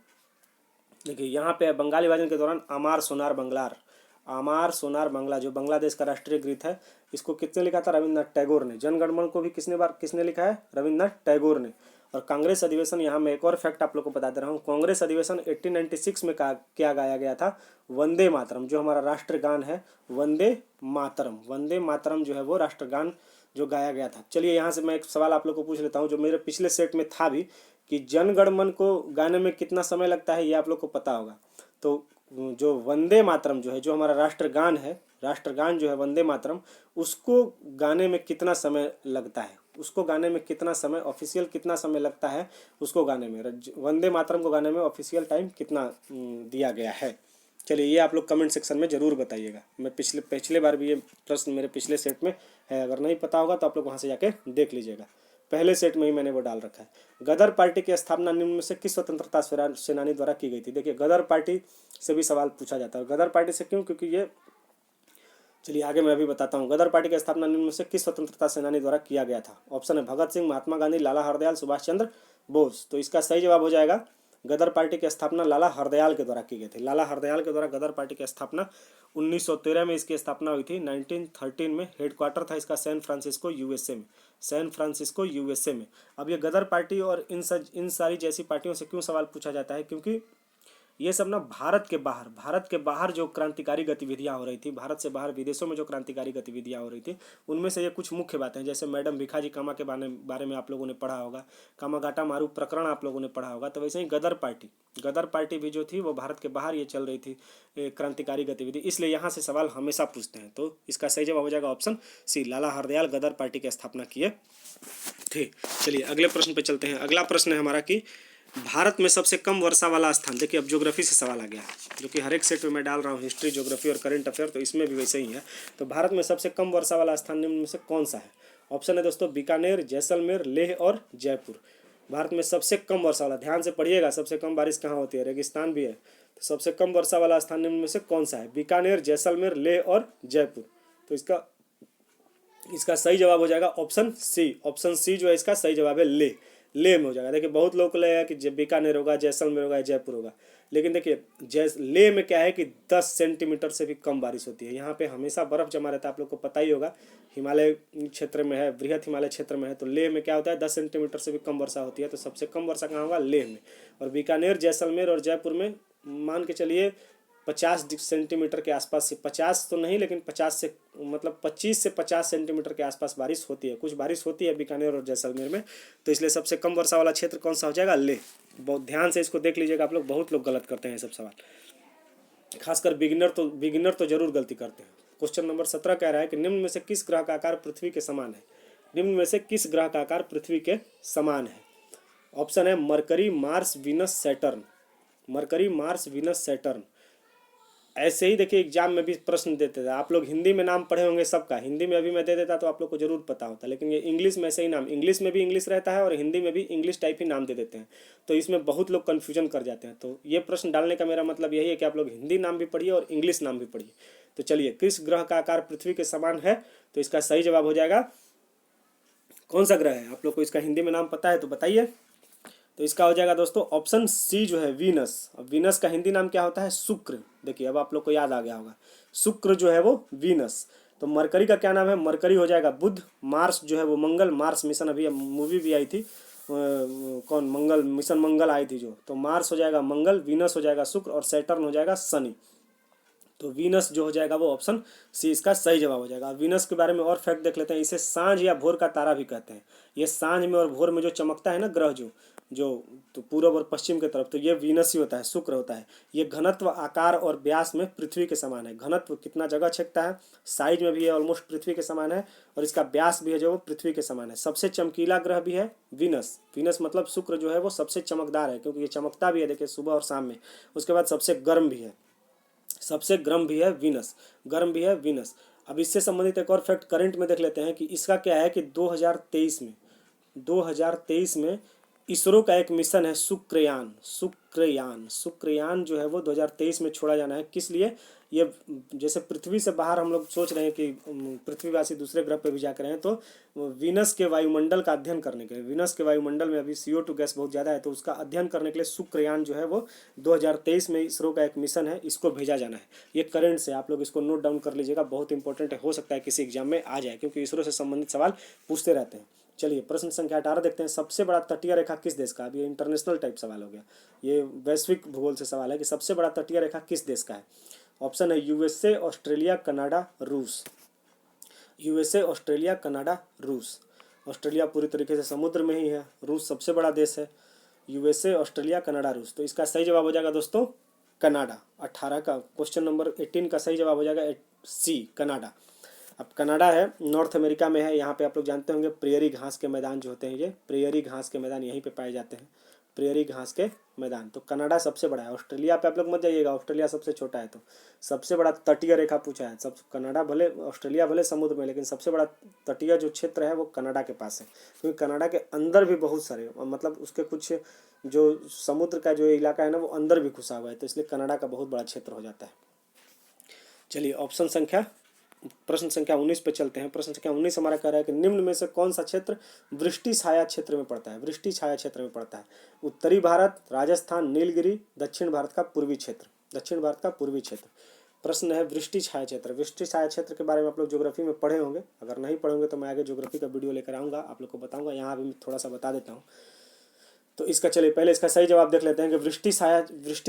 देखिए यहाँ पे बंगाल विभाजन के दौरान आमार सोनार बंगलार, आमार सोनार बांग्ला जो बांग्लादेश का राष्ट्रीय गीत है, इसको किसने लिखा था। रविन्द्रनाथ टैगोर ने। जनगणमन को भी किसने लिखा है। रविन्द्रनाथ टैगोर ने। और कांग्रेस अधिवेशन, यहाँ मैं एक और फैक्ट आप लोग को बता दे रहा हूँ। कांग्रेस अधिवेशन 1896 में क्या गाया गया था। वंदे मातरम, जो हमारा राष्ट्रगान है वंदे मातरम। वंदे मातरम जो है वो राष्ट्रगान जो गाया गया था। चलिए यहाँ से मैं एक सवाल आप लोग को पूछ लेता हूँ जो मेरे पिछले सेट में था भी, कि जनगणमन को गाने में कितना समय लगता है, ये आप लोग को पता होगा। तो जो वंदे मातरम जो है, जो हमारा राष्ट्रगान है, राष्ट्रगान जो है वंदे मातरम, उसको गाने में कितना समय लगता है। उसको गाने में कितना समय, ऑफिशियल कितना समय लगता है उसको गाने में, वंदे मातरम को गाने में ऑफिशियल टाइम कितना दिया गया है। चलिए ये आप लोग कमेंट सेक्शन में ज़रूर बताइएगा। मैं पिछले बार भी ये प्रश्न मेरे पिछले सेट में है, अगर नहीं पता होगा तो आप लोग वहाँ से जाके देख लीजिएगा। पहले सेट में ही मैंने वो डाल रखा है। गदर पार्टी की स्थापना निम्न में से किस स्वतंत्रता सेनानी द्वारा की गई थी। देखिए गदर पार्टी से भी सवाल पूछा जाता है। गदर पार्टी से क्यों, क्योंकि ये, चलिए आगे मैं अभी बताता हूँ। गदर पार्टी की स्थापना निम्न में से किस स्वतंत्रता सेनानी द्वारा किया गया था। ऑप्शन है भगत सिंह, महात्मा गांधी, लाला हरदयाल, सुभाष चंद्र बोस। तो इसका सही जवाब हो जाएगा गदर पार्टी की स्थापना लाला हरदयाल के द्वारा की गई थी। लाला हरदयाल के द्वारा गदर पार्टी की स्थापना 1913 में इसकी स्थापना हुई थी। 1913 में हेडक्वार्टर था इसका सैन फ्रांसिस्को यूएसए में। सैन फ्रांसिस्को यूएसए में। अब ये गदर पार्टी और इन सारी जैसी पार्टियों से क्यों सवाल पूछा जाता है, क्योंकि ये सब ना भारत के बाहर जो क्रांतिकारी गतिविधियां हो रही थी, भारत से बाहर विदेशों में जो क्रांतिकारी गतिविधियां हो रही थी, उनमें से ये कुछ मुख्य बातें हैं। जैसे मैडम भिखाजी कामा के बारे में आप लोगों ने पढ़ा होगा, कामागाटा मारू प्रकरण आप लोगों ने पढ़ा होगा। तो वैसे ही गदर पार्टी भी जो थी वो भारत के बाहर ये चल रही थी क्रांतिकारी गतिविधि, इसलिए यहाँ से सवाल हमेशा पूछते हैं। तो इसका सही जवाब हो जाएगा ऑप्शन सी, लाला हरदयाल गदर पार्टी की स्थापना किए थे। चलिए अगले प्रश्न पे चलते हैं। अगला प्रश्न है हमारा कि भारत में सबसे कम वर्षा वाला स्थान। देखिए अब ज्योग्राफी से सवाल आ गया, जो कि हर एक सेट में मैं डाल रहा हूँ, हिस्ट्री, ज्योग्राफी और करंट अफेयर, तो इसमें भी वैसे ही है। तो भारत में सबसे कम वर्षा वाला स्थान निम्न में से कौन सा है। ऑप्शन है दोस्तों बीकानेर, जैसलमेर, लेह और जयपुर। भारत में सबसे कम वर्षा वाला, ध्यान से पढ़िएगा, सबसे कम बारिश कहाँ होती है, रेगिस्तान भी है। तो सबसे कम वर्षा वाला स्थान निम्न में से कौन सा है। बीकानेर, जैसलमेर, लेह और जयपुर। तो इसका सही जवाब हो जाएगा ऑप्शन सी। ऑप्शन सी जो है इसका सही जवाब है ले में हो जाएगा। देखिए बहुत लोग को लगेगा कि बीकानेर होगा, जैसलमेर होगा, जयपुर होगा, लेकिन देखिए ले में क्या है कि 10 सेंटीमीटर से भी कम बारिश होती है। यहाँ पे हमेशा बर्फ जमा रहता है, आप लोग को पता ही होगा, हिमालय क्षेत्र में है, बृहद हिमालय क्षेत्र में है। तो लेह में क्या होता है 10 सेंटीमीटर से भी कम वर्षा होती है। तो सबसे कम वर्षा कहाँ होगा, लेह में। और बीकानेर, जैसलमेर और जयपुर में मान के चलिए 50 सेंटीमीटर के आसपास से, 50 तो नहीं लेकिन 25 से 50 सेंटीमीटर के आसपास बारिश होती है। कुछ बारिश होती है बीकानेर और जैसलमेर में। तो इसलिए सबसे कम वर्षा वाला क्षेत्र कौन सा हो जाएगा, लेह। बहुत ध्यान से इसको देख लीजिएगा आप लोग, बहुत लोग गलत करते हैं ये सब सवाल। खासकर बिगिनर तो जरूर गलती करते हैं। क्वेश्चन नंबर 17 कह रहा है कि निम्न में से किस ग्रह का आकार पृथ्वी के समान है। निम्न में से किस ग्रह का आकार पृथ्वी के समान है। ऑप्शन है mercury, Mars, Venus, Saturn. Mercury, Mars, Venus, Saturn. ऐसे ही देखिए एग्जाम में भी प्रश्न देते थे। आप लोग हिंदी में नाम पढ़े होंगे सबका, हिंदी में अभी मैं दे देता तो आप लोग को जरूर पता होता, लेकिन ये इंग्लिश में ऐसे ही नाम, इंग्लिश में भी इंग्लिश रहता है और हिंदी में भी इंग्लिश टाइप ही नाम दे देते हैं, तो इसमें बहुत लोग कन्फ्यूजन कर जाते हैं। तो ये प्रश्न डालने का मेरा मतलब यही है कि आप लोग हिंदी नाम भी पढ़िए और इंग्लिश नाम भी पढ़िए। तो चलिए, किस ग्रह का आकार पृथ्वी के समान है, तो इसका सही जवाब हो जाएगा, कौन सा ग्रह है। आप लोग को इसका हिंदी में नाम पता है तो बताइए। तो इसका हो जाएगा दोस्तों ऑप्शन सी जो है वीनस। अब वीनस का हिंदी नाम क्या होता है, शुक्र। देखिए अब आप लोग को याद आ गया होगा, शुक्र जो है वो वीनस। तो मरकरी का क्या नाम है, मरकरी हो जाएगा बुध। मार्स जो है वो मंगल, मार्स मिशन अभी मूवी भी आई थी, कौन, मंगल मिशन मंगल आई थी जो, तो मार्स हो जाएगा मंगल, वीनस हो जाएगा शुक्र और सैटर्न हो जाएगा शनि। तो वीनस जो हो जाएगा वो ऑप्शन सी इसका सही जवाब हो जाएगा। वीनस के बारे में और फैक्ट देख लेते हैं। इसे सांझ या भोर का तारा भी कहते हैं। ये सांझ में और भोर में जो चमकता है ना ग्रह, जो जो तो पूरब और पश्चिम की तरफ, तो ये वीनस ही होता है, शुक्र होता है। ये घनत्व, आकार और व्यास में पृथ्वी के समान है। घनत्व कितना जगह छेकता है, साइज में भी है ऑलमोस्ट पृथ्वी के समान है, और इसका व्यास भी है जो वो पृथ्वी के समान है। सबसे चमकीला ग्रह भी है वीनस। वीनस मतलब शुक्र जो है वो सबसे चमकदार है, क्योंकि ये चमकता भी है, देखिए सुबह और शाम में। उसके बाद सबसे गर्म भी है, सबसे गर्म भी है वीनस, गर्म भी है वीनस। अब इससे संबंधित एक और फैक्ट करंट में देख लेते हैं कि इसका क्या है कि 2023 में इसरो का एक मिशन है शुक्रयान। शुक्रयान जो है वो 2023 में छोड़ा जाना है। किस लिए, ये जैसे पृथ्वी से बाहर हम लोग सोच रहे हैं कि पृथ्वीवासी दूसरे ग्रह पे भी जाकर रहे हैं, तो वीनस के वायुमंडल का अध्ययन करने के लिए, वीनस के वायुमंडल में अभी CO2 गैस बहुत ज़्यादा है, तो उसका अध्ययन करने के लिए शुक्रयान जो है वो 2023 में इसरो का एक मिशन है, इसको भेजा जाना है। ये करंट से आप लोग इसको नोट डाउन कर लीजिएगा, बहुत इंपॉर्टेंट है, हो सकता है किसी एग्जाम में आ जाए, क्योंकि इसरो से संबंधित सवाल पूछते रहते हैं। चलिए प्रश्न संख्या 18 देखते हैं। सबसे बड़ा तटीय रेखा किस देश का। अब ये इंटरनेशनल टाइप सवाल हो गया, ये वैश्विक भूगोल से सवाल है कि सबसे बड़ा तटीय रेखा किस देश का है। ऑप्शन है USA, ऑस्ट्रेलिया, कनाडा, रूस। USA, ऑस्ट्रेलिया, कनाडा, रूस। ऑस्ट्रेलिया पूरी तरीके से समुद्र में ही है, रूस सबसे बड़ा देश है। USA, ऑस्ट्रेलिया, कनाडा, रूस। तो इसका सही जवाब हो जाएगा दोस्तों कनाडा। 18 का क्वेश्चन नंबर 18 का सही जवाब हो जाएगा सी, कनाडा। अब कनाडा है, नॉर्थ अमेरिका में है। यहाँ पे आप लोग जानते होंगे प्रेयरी घास के मैदान जो होते हैं, ये प्रेयरी घास के मैदान यहीं पे पाए जाते हैं, प्रेयरी घास के मैदान। तो कनाडा सबसे बड़ा है। ऑस्ट्रेलिया पे आप लोग मत जाइएगा, ऑस्ट्रेलिया सबसे छोटा है। तो सबसे बड़ा तटीय रेखा पूछा है, सब कनाडा भले, ऑस्ट्रेलिया भले समुद्र में, लेकिन सबसे बड़ा तटीय जो क्षेत्र है वो कनाडा के पास है, क्योंकि कनाडा के अंदर भी बहुत सारे, मतलब उसके कुछ जो समुद्र का जो इलाका है ना वो अंदर भी घुसा हुआ है, तो इसलिए कनाडा का बहुत बड़ा क्षेत्र हो जाता है। चलिए प्रश्न संख्या 19 पे चलते हैं। प्रश्न संख्या 19 हमारा कह रहा है कि निम्न में से कौन सा क्षेत्र वृष्टि छाया क्षेत्र में पड़ता है। वृष्टि छाया क्षेत्र में पड़ता है उत्तरी भारत, राजस्थान, नीलगिरी, दक्षिण भारत का पूर्वी क्षेत्र। दक्षिण भारत का पूर्वी क्षेत्र। प्रश्न है वृष्टि छाया क्षेत्र। वृष्टि छाया क्षेत्र के बारे में आप लोग ज्योग्राफी में पढ़े होंगे, अगर नहीं पढ़े होंगे तो मैं आगे ज्योग्राफी का वीडियो लेकर आऊँगा, आप लोग को बताऊँगा। यहाँ भी थोड़ा सा बता देता हूँ। तो इसका चलिए पहले इसका सही जवाब देख लेते हैं कि वृष्टि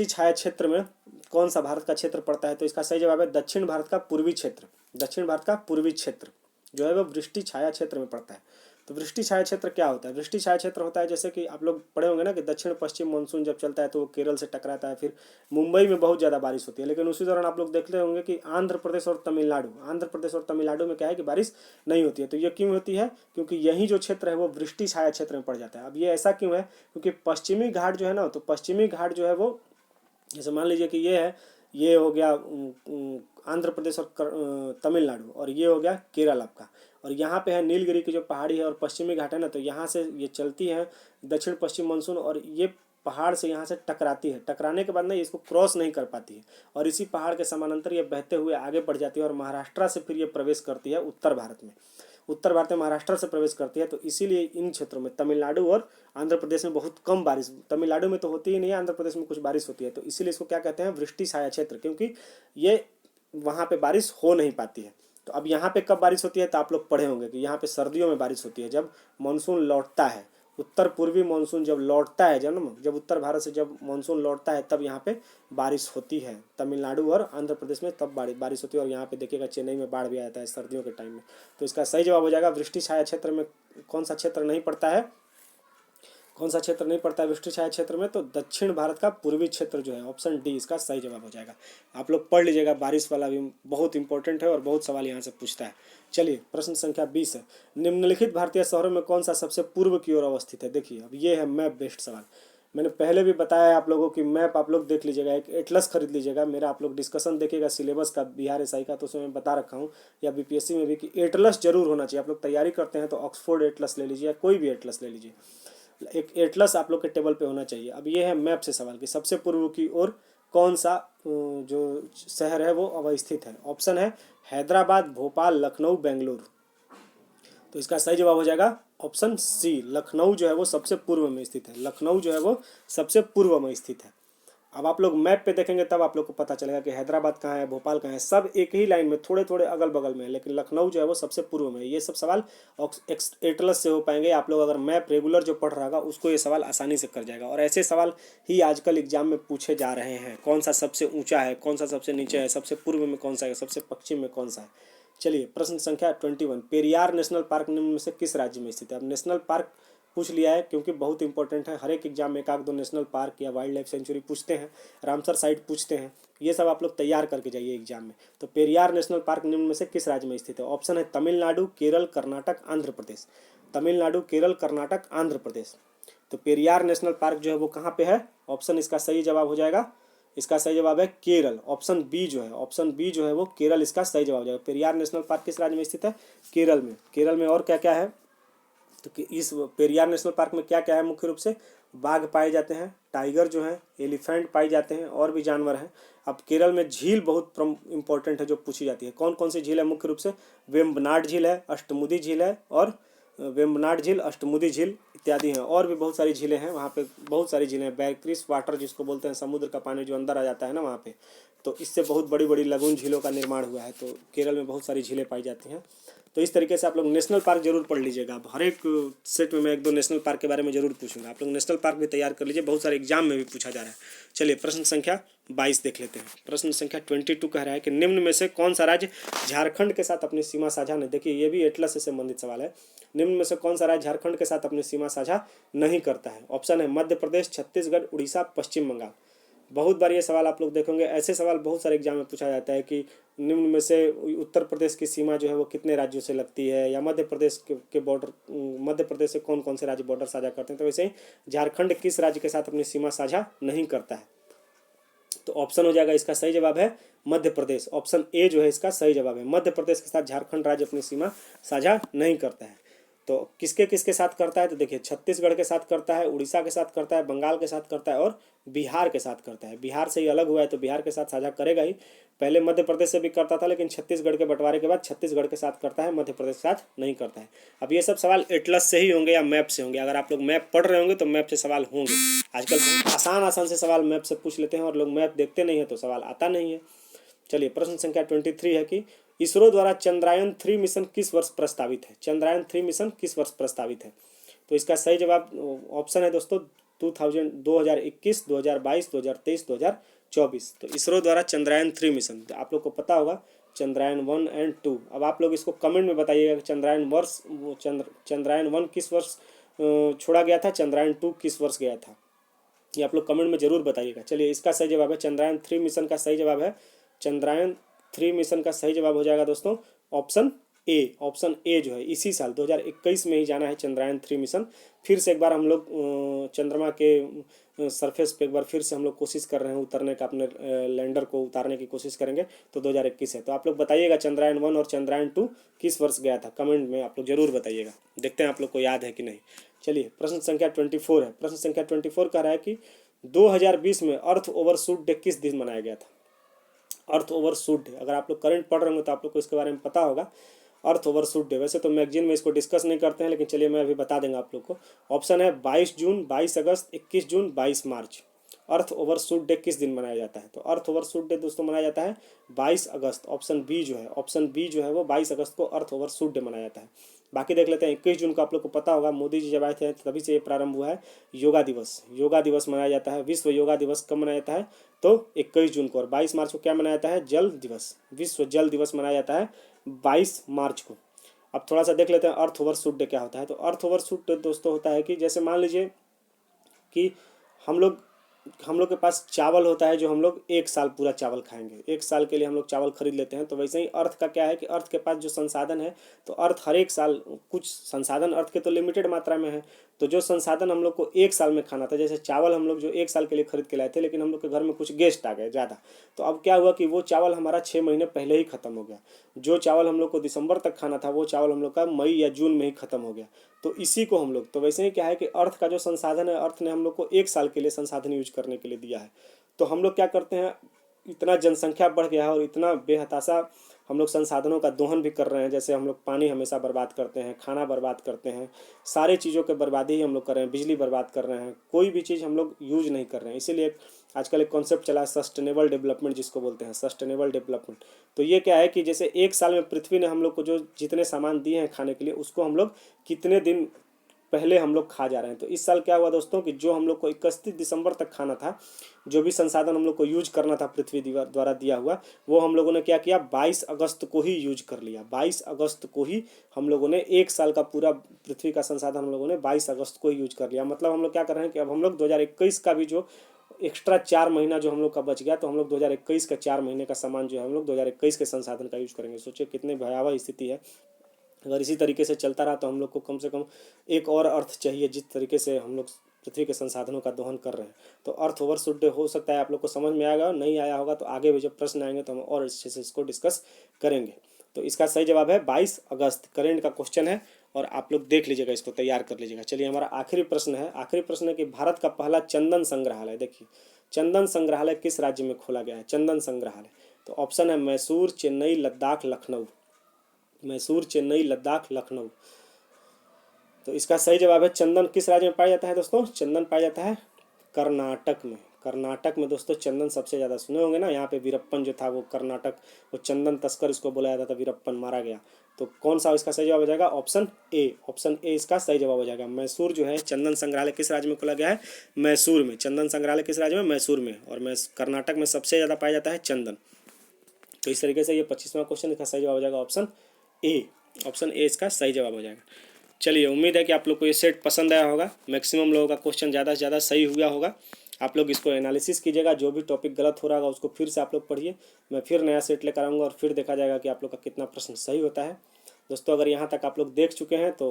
छाया क्षेत्र में कौन सा भारत का क्षेत्र पड़ता है। तो इसका सही जवाब है दक्षिण भारत का पूर्वी क्षेत्र। दक्षिण भारत का पूर्वी क्षेत्र जो है वो वृष्टि छाया क्षेत्र में पड़ता है। तो वृष्टि छाया क्षेत्र क्या होता है। वृष्टि छाया क्षेत्र होता है, जैसे कि आप लोग पढ़े होंगे ना कि दक्षिण पश्चिम मानसून जब चलता है तो वो केरल से टकराता है, फिर मुंबई में बहुत ज़्यादा बारिश होती है, लेकिन उसी दौरान आप लोग देखते होंगे कि आंध्र प्रदेश और तमिलनाडु में क्या है कि बारिश नहीं होती है। तो ये क्यों होती है, क्योंकि यही जो क्षेत्र है वो वृष्टि छाया क्षेत्र में पड़ जाता है। अब ये ऐसा क्यों है, क्योंकि पश्चिमी घाट जो है ना, तो पश्चिमी घाट जो है वो, जैसे मान लीजिए कि ये हो गया आंध्र प्रदेश और तमिलनाडु, और ये हो गया केरल आपका, और यहाँ पे है नीलगिरी की जो पहाड़ी है और पश्चिमी घाट है ना, तो यहाँ से ये चलती है दक्षिण पश्चिम मानसून, और ये पहाड़ से यहाँ से टकराती है। टकराने के बाद ना इसको क्रॉस नहीं कर पाती है, और इसी पहाड़ के समानांतर ये बहते हुए आगे बढ़ जाती है, और महाराष्ट्र से फिर ये प्रवेश करती है उत्तर भारत में। उत्तर भारत में महाराष्ट्र से प्रवेश करती है। तो इसीलिए इन क्षेत्रों में, तमिलनाडु और आंध्र प्रदेश में बहुत कम बारिश, तमिलनाडु में तो होती ही नहीं है, आंध्र प्रदेश में कुछ बारिश होती है। तो इसीलिए इसको क्या कहते हैं, वृष्टि छाया क्षेत्र, क्योंकि ये वहाँ पे बारिश हो नहीं पाती है। तो अब यहाँ पे कब बारिश होती है, तो आप लोग पढ़े होंगे कि यहाँ पे सर्दियों में बारिश होती है, जब मानसून लौटता है, उत्तर पूर्वी मानसून जब लौटता है, जब उत्तर भारत से जब मानसून लौटता है तब यहाँ पे बारिश होती है। तमिलनाडु और आंध्र प्रदेश में तब बारिश होती है, और यहाँ पे देखिएगा चेन्नई में बाढ़ भी आ जाता है सर्दियों के टाइम में। तो इसका सही जवाब हो जाएगा वृष्टि छाया क्षेत्र में कौन सा क्षेत्र नहीं पड़ता है, कौन सा क्षेत्र नहीं पड़ता है विष्णु छाया क्षेत्र में? तो दक्षिण भारत का पूर्वी क्षेत्र जो है, ऑप्शन डी इसका सही जवाब हो जाएगा। आप लोग पढ़ लीजिएगा, बारिश वाला भी बहुत इंपॉर्टेंट है और बहुत सवाल यहाँ से पूछता है। चलिए प्रश्न संख्या 20 है, निम्नलिखित भारतीय शहरों में कौन सा सबसे पूर्व की ओर अवस्थित है? देखिए अब ये है मैप बेस्ड सवाल। मैंने पहले भी बताया है आप लोगों की, मैप आप लोग देख लीजिएगा, एक एटलस खरीद लीजिएगा। मेरा आप लोग डिस्कशन देखिएगा सिलेबस का बिहार एसआई का, तो उसमें मैं बता रखा हूँ, या बीपीएससी में भी, कि एटलस जरूर होना चाहिए। आप लोग तैयारी करते हैं तो ऑक्सफोर्ड एटलस ले लीजिए या कोई भी एटलस ले लीजिए, एक एटलस आप लोग के टेबल पे होना चाहिए। अब ये है मैप से सवाल कि सबसे पूर्व की ओर कौन सा जो शहर है वो अवस्थित है? ऑप्शन है हैदराबाद, भोपाल, लखनऊ, बेंगलुरु। तो इसका सही जवाब हो जाएगा ऑप्शन सी, लखनऊ जो है वो सबसे पूर्व में स्थित है। लखनऊ जो है वो सबसे पूर्व में स्थित है। अब आप लोग मैप पे देखेंगे तब आप लोग को पता चलेगा कि हैदराबाद कहाँ है, भोपाल कहाँ है, सब एक ही लाइन में थोड़े थोड़े अगल बगल में है, लेकिन लखनऊ जो है वो सबसे पूर्व में है। ये सब सवाल एटलस से हो पाएंगे। आप लोग अगर मैप रेगुलर जो पढ़ रहा होगा उसको ये सवाल आसानी से कर जाएगा, और ऐसे सवाल ही आजकल एग्जाम में पूछे जा रहे हैं। कौन सा सबसे ऊंचा है, कौन सा सबसे नीचे है, सबसे पूर्व में कौन सा है, सबसे पश्चिम में कौन सा है। चलिए प्रश्न संख्या 21, पेरियार नेशनल पार्क निम्न में से किस राज्य में स्थित है? अब नेशनल पार्क पूछ लिया है क्योंकि बहुत इंपॉर्टेंट है। हर एक एग्जाम में एक आध दो नेशनल पार्क या वाइल्ड लाइफ सेंचुरी पूछते हैं, रामसर साइट पूछते हैं। ये सब आप लोग तैयार करके जाइए एग्जाम में। तो पेरियार नेशनल पार्क निम्न में से किस राज्य में स्थित है? ऑप्शन है तमिलनाडु, केरल, कर्नाटक, आंध्र प्रदेश। तमिलनाडु, केरल, कर्नाटक, आंध्र प्रदेश। तो पेरियार नेशनल पार्क जो है वो कहाँ पे है? ऑप्शन इसका सही जवाब हो जाएगा, इसका सही जवाब है केरल। ऑप्शन बी जो है, ऑप्शन बी जो है वो केरल इसका सही जवाब हो जाएगा। पेरियार नेशनल पार्क किस राज्य में स्थित है? केरल में। केरल में और क्या क्या है? तो कि इस पेरियार नेशनल पार्क में क्या क्या है? मुख्य रूप से बाघ पाए जाते हैं, टाइगर जो है, एलिफेंट पाए जाते हैं, और भी जानवर हैं। अब केरल में झील बहुत इंपॉर्टेंट है जो पूछी जाती है। कौन कौन सी झील है? मुख्य रूप से वेम्बनाड झील है, अष्टमुदी झील है, और वेम्बनाड झील, अष्टमुदी झील इत्यादि हैं। और भी बहुत सारी झीलें हैं वहाँ पे, बहुत सारी झीलें हैं। बैक्रिस वाटर जिसको बोलते हैं, समुद्र का पानी जो अंदर आ जाता है ना वहाँ पे, तो इससे बहुत बड़ी बड़ी लगून झीलों का निर्माण हुआ है। तो केरल में बहुत सारी झीलें पाई जाती हैं। तो इस तरीके से आप लोग नेशनल पार्क जरूर पढ़ लीजिएगा। अब हर एक सेट में मैं एक दो नेशनल पार्क के बारे में जरूर पूछूंगा। आप लोग नेशनल पार्क भी तैयार कर लीजिए, बहुत सारे एग्जाम में भी पूछा जा रहा है। चलिए प्रश्न संख्या 22 देख लेते हैं। प्रश्न संख्या 22 कह रहा है कि निम्न में से कौन सा राज्य झारखंड के साथ अपनी सीमा साझा नहीं? देखिए ये भी एटलस से संबंधित सवाल है। निम्न में से कौन सा राज्य झारखंड के साथ अपनी सीमा साझा नहीं करता है? ऑप्शन है मध्य प्रदेश, छत्तीसगढ़, उड़ीसा, पश्चिम बंगाल। बहुत बार ये सवाल आप लोग देखोगे, ऐसे सवाल बहुत सारे एग्जाम में पूछा जाता है कि निम्न में से उत्तर प्रदेश की सीमा जो है वो कितने राज्यों से लगती है, या मध्य प्रदेश के बॉर्डर, मध्य प्रदेश से कौन कौन से राज्य बॉर्डर साझा करते हैं। तो वैसे ही झारखंड किस राज्य के साथ अपनी सीमा साझा नहीं करता है? तो ऑप्शन हो जाएगा इसका सही जवाब है मध्य प्रदेश। ऑप्शन ए जो है इसका सही जवाब है। मध्य प्रदेश के साथ झारखंड राज्य अपनी सीमा साझा नहीं करता है। तो किसके किसके साथ करता है? तो देखिए छत्तीसगढ़ के साथ करता है, उड़ीसा के साथ करता है, बंगाल के साथ करता है, और बिहार के साथ करता है। बिहार से ही अलग हुआ है तो बिहार के साथ साझा करेगा ही। पहले मध्य प्रदेश से भी करता था, लेकिन छत्तीसगढ़ के बंटवारे के बाद छत्तीसगढ़ के साथ करता है, मध्य प्रदेश के साथ नहीं करता है। अब ये सब सवाल एटलस से ही होंगे या मैप से होंगे। अगर आप लोग मैप पढ़ रहे होंगे तो मैप से सवाल होंगे। आजकल बहुत आसान आसान से सवाल मैप से पूछ लेते हैं, और लोग मैप देखते नहीं है तो सवाल आता नहीं है। चलिए प्रश्न संख्या 23 है कि इसरो द्वारा चंद्रयान-3 मिशन किस वर्ष प्रस्तावित है? चंद्रयान-3 मिशन किस वर्ष प्रस्तावित है? तो इसका सही जवाब ऑप्शन है दोस्तों 2021, 2022, 2023, 2024। तो इसरो द्वारा चंद्रयान-3 मिशन, आप लोग को पता होगा चंद्रयान-1 एंड 2। अब आप लोग इसको कमेंट में बताइएगा कि चंद्रयान-1 किस वर्ष छोड़ा गया था, चंद्रयान-2 किस वर्ष गया था, ये आप लोग कमेंट में जरूर बताइएगा। चलिए इसका सही जवाब है चंद्रयान-3 मिशन का सही जवाब है, चंद्रयान-3 मिशन का सही जवाब हो जाएगा दोस्तों ऑप्शन ए। ऑप्शन ए जो है इसी साल 2021 में ही जाना है चंद्रयान-3 मिशन। फिर से एक बार हम लोग चंद्रमा के सरफेस पे एक बार फिर से हम लोग कोशिश कर रहे हैं उतरने का, अपने लैंडर को उतारने की कोशिश करेंगे। तो 2021 है। तो आप लोग बताइएगा चंद्रयान-1 और चंद्रयान-2 किस वर्ष गया था, कमेंट में आप लोग जरूर बताइएगा। देखते हैं आप लोग को याद है कि नहीं। चलिए प्रश्न संख्या 24 है। प्रश्न संख्या 24 कह रहा है कि 2020 में अर्थ ओवरशूट डे किस दिन मनाया गया था? अर्थ ओवरशूट डे, अगर आप लोग करंट पढ़ रहे होंगे तो आप लोग को इसके बारे में पता होगा। अर्थ ओवरशूट डे, वैसे तो मैगजीन में इसको डिस्कस नहीं करते हैं, लेकिन चलिए मैं अभी बता देंगे आप लोग को। ऑप्शन है 22 जून, 22 अगस्त, 21 जून, 22 मार्च। अर्थ ओवरशूट डे किस दिन मनाया जाता है? तो अर्थ ओवरशूट डे दोस्तों मनाया जाता है 22 अगस्त। ऑप्शन बी जो है, ऑप्शन बी जो है वो 22 अगस्त को अर्थ ओवरशूट डे मनाया जाता है। बाकी देख लेते हैं 21 जून को आप लोग को पता होगा, मोदी जी जब आए थे तभी से ये प्रारंभ हुआ है योगा दिवस। योगा दिवस मनाया जाता है। विश्व योगा दिवस कब मनाया जाता है? तो 21 जून को। और 22 मार्च को क्या मनाया जाता है? जल दिवस। विश्व जल दिवस मनाया जाता है 22 मार्च को। अब थोड़ा सा देख लेते हैं अर्थ ओवरशूट डे क्या होता है। तो अर्थ ओवरशूट डे दोस्तों होता है कि जैसे मान लीजिए कि हम लोग के पास चावल होता है जो हम लोग एक साल पूरा चावल खाएंगे, एक साल के लिए हम लोग चावल खरीद लेते हैं। तो वैसे ही अर्थ का क्या है कि अर्थ के पास जो संसाधन है, तो अर्थ हर एक साल, कुछ संसाधन अर्थ के तो लिमिटेड मात्रा में है, तो जो संसाधन हम लोग को एक साल में खाना था, जैसे चावल हम लोग जो एक साल के लिए खरीद के लाए थे, लेकिन हम लोग के घर में कुछ गेस्ट आ गए ज़्यादा, तो अब क्या हुआ कि वो चावल हमारा 6 महीने पहले ही ख़त्म हो गया। जो चावल हम लोग को दिसंबर तक खाना था, वो चावल हम लोग का मई या जून में ही ख़त्म हो गया। तो इसी को हम लोग, तो वैसे ही क्या है कि अर्थ का जो संसाधन है, अर्थ ने हम लोग को एक साल के लिए संसाधन यूज करने के लिए दिया है। तो हम लोग क्या करते हैं, इतना जनसंख्या बढ़ गया है और इतना बेहताशा हम लोग संसाधनों का दोहन भी कर रहे हैं। जैसे हम लोग पानी हमेशा बर्बाद करते हैं, खाना बर्बाद करते हैं, सारी चीज़ों के बर्बादी ही हम लोग कर रहे हैं, बिजली बर्बाद कर रहे हैं, कोई भी चीज़ हम लोग यूज नहीं कर रहे हैं। इसीलिए आजकल एक कॉन्सेप्ट चला है सस्टेनेबल डेवलपमेंट, जिसको बोलते हैं सस्टेनेबल डेवलपमेंट। तो ये क्या है कि जैसे एक साल में पृथ्वी ने हम लोग को जो जितने सामान दिए हैं खाने के लिए, उसको हम लोग कितने दिन पहले हम लोग खा जा रहे हैं। तो इस साल क्या हुआ दोस्तों कि जो हम लोग को 31 दिसंबर तक खाना था, जो भी संसाधन हम लोग को यूज करना था पृथ्वी द्वारा दिया हुआ, वो हम लोगों ने क्या किया, 22 अगस्त को ही यूज कर लिया। 22 अगस्त को ही हम लोगों ने एक साल का पूरा पृथ्वी का संसाधन हम लोगों ने 22 अगस्त को ही यूज कर लिया। मतलब हम लोग क्या कर रहे हैं कि अब हम लोग 2021 का भी जो एक्स्ट्रा 4 महीना जो हम लोग का बच गया, तो हम लोग 2021 का 4 महीने का सामान जो है हम लोग 2021 के संसाधन का यूज करेंगे। सोचिए कितनी भयावह स्थिति है। अगर इसी तरीके से चलता रहा तो हम लोग को कम से कम एक और अर्थ चाहिए, जिस तरीके से हम लोग पृथ्वी के संसाधनों का दोहन कर रहे हैं। तो अर्थ ओवरशूट डे हो सकता है आप लोग को समझ में आएगा, नहीं आया होगा तो आगे भी जब प्रश्न आएंगे तो हम और अच्छे से इसको डिस्कस करेंगे। तो इसका सही जवाब है 22 अगस्त, करेंट का क्वेश्चन है, और आप लोग देख लीजिएगा, इसको तैयार कर लीजिएगा। चलिए हमारा आखिरी प्रश्न है। आखिरी प्रश्न है कि भारत का पहला चंदन संग्रहालय, देखिए चंदन संग्रहालय किस राज्य में खोला गया है, चंदन संग्रहालय। तो ऑप्शन है मैसूर, चेन्नई, लद्दाख, लखनऊ। मैसूर, चेन्नई, लद्दाख, लखनऊ। तो इसका सही जवाब है चंदन किस राज्य में पाया जाता है दोस्तों, चंदन पाया जाता है कर्नाटक में। कर्नाटक में दोस्तों चंदन सबसे ज़्यादा सुने होंगे ना। यहाँ पे वीरप्पन जो था वो कर्नाटक, वो चंदन तस्कर इसको बुलाया जाता था, वीरप्पन मारा गया। तो कौन सा इसका सही जवाब हो जाएगा, ऑप्शन ए। ऑप्शन ए इसका सही जवाब हो जाएगा। मैसूर जो है, चंदन संग्रहालय किस राज्य में खोला गया है, मैसूर में। चंदन संग्रहालय किस राज्य में, मैसूर में। और कर्नाटक में सबसे ज़्यादा पाया जाता है चंदन। तो इस तरीके से ये 25वां क्वेश्चन, इसका सही जवाब हो जाएगा ऑप्शन ए। ऑप्शन ए इसका सही जवाब हो जाएगा। चलिए उम्मीद है कि आप लोग को ये सेट पसंद आया होगा। मैक्सिमम लोगों का क्वेश्चन ज़्यादा से ज़्यादा सही हुआ होगा। आप लोग इसको एनालिसिस कीजिएगा, जो भी टॉपिक गलत हो रहा होगा उसको फिर से आप लोग पढ़िए। मैं फिर नया सेट लेकर आऊँगा और फिर देखा जाएगा कि आप लोग का कितना प्रश्न सही होता है। दोस्तों अगर यहाँ तक आप लोग देख चुके हैं तो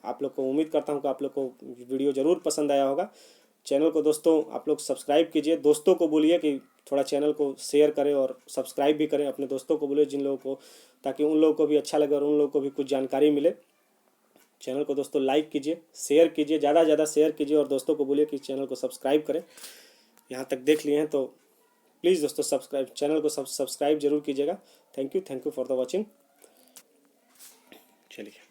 आप लोग को उम्मीद करता हूँ कि आप लोग को वीडियो ज़रूर पसंद आया होगा। चैनल को दोस्तों आप लोग सब्सक्राइब कीजिए, दोस्तों को बोलिए कि थोड़ा चैनल को शेयर करें और सब्सक्राइब भी करें। अपने दोस्तों को बोलिए जिन लोगों को, ताकि उन लोगों को भी अच्छा लगे और उन लोगों को भी कुछ जानकारी मिले। चैनल को दोस्तों लाइक कीजिए, शेयर कीजिए, ज़्यादा से ज़्यादा शेयर कीजिए और दोस्तों को बोलिए कि चैनल को सब्सक्राइब करें। यहाँ तक देख लिए हैं तो प्लीज़ दोस्तों सब्सक्राइब, चैनल को सब्सक्राइब जरूर कीजिएगा। Thank you for the watching. चलिए।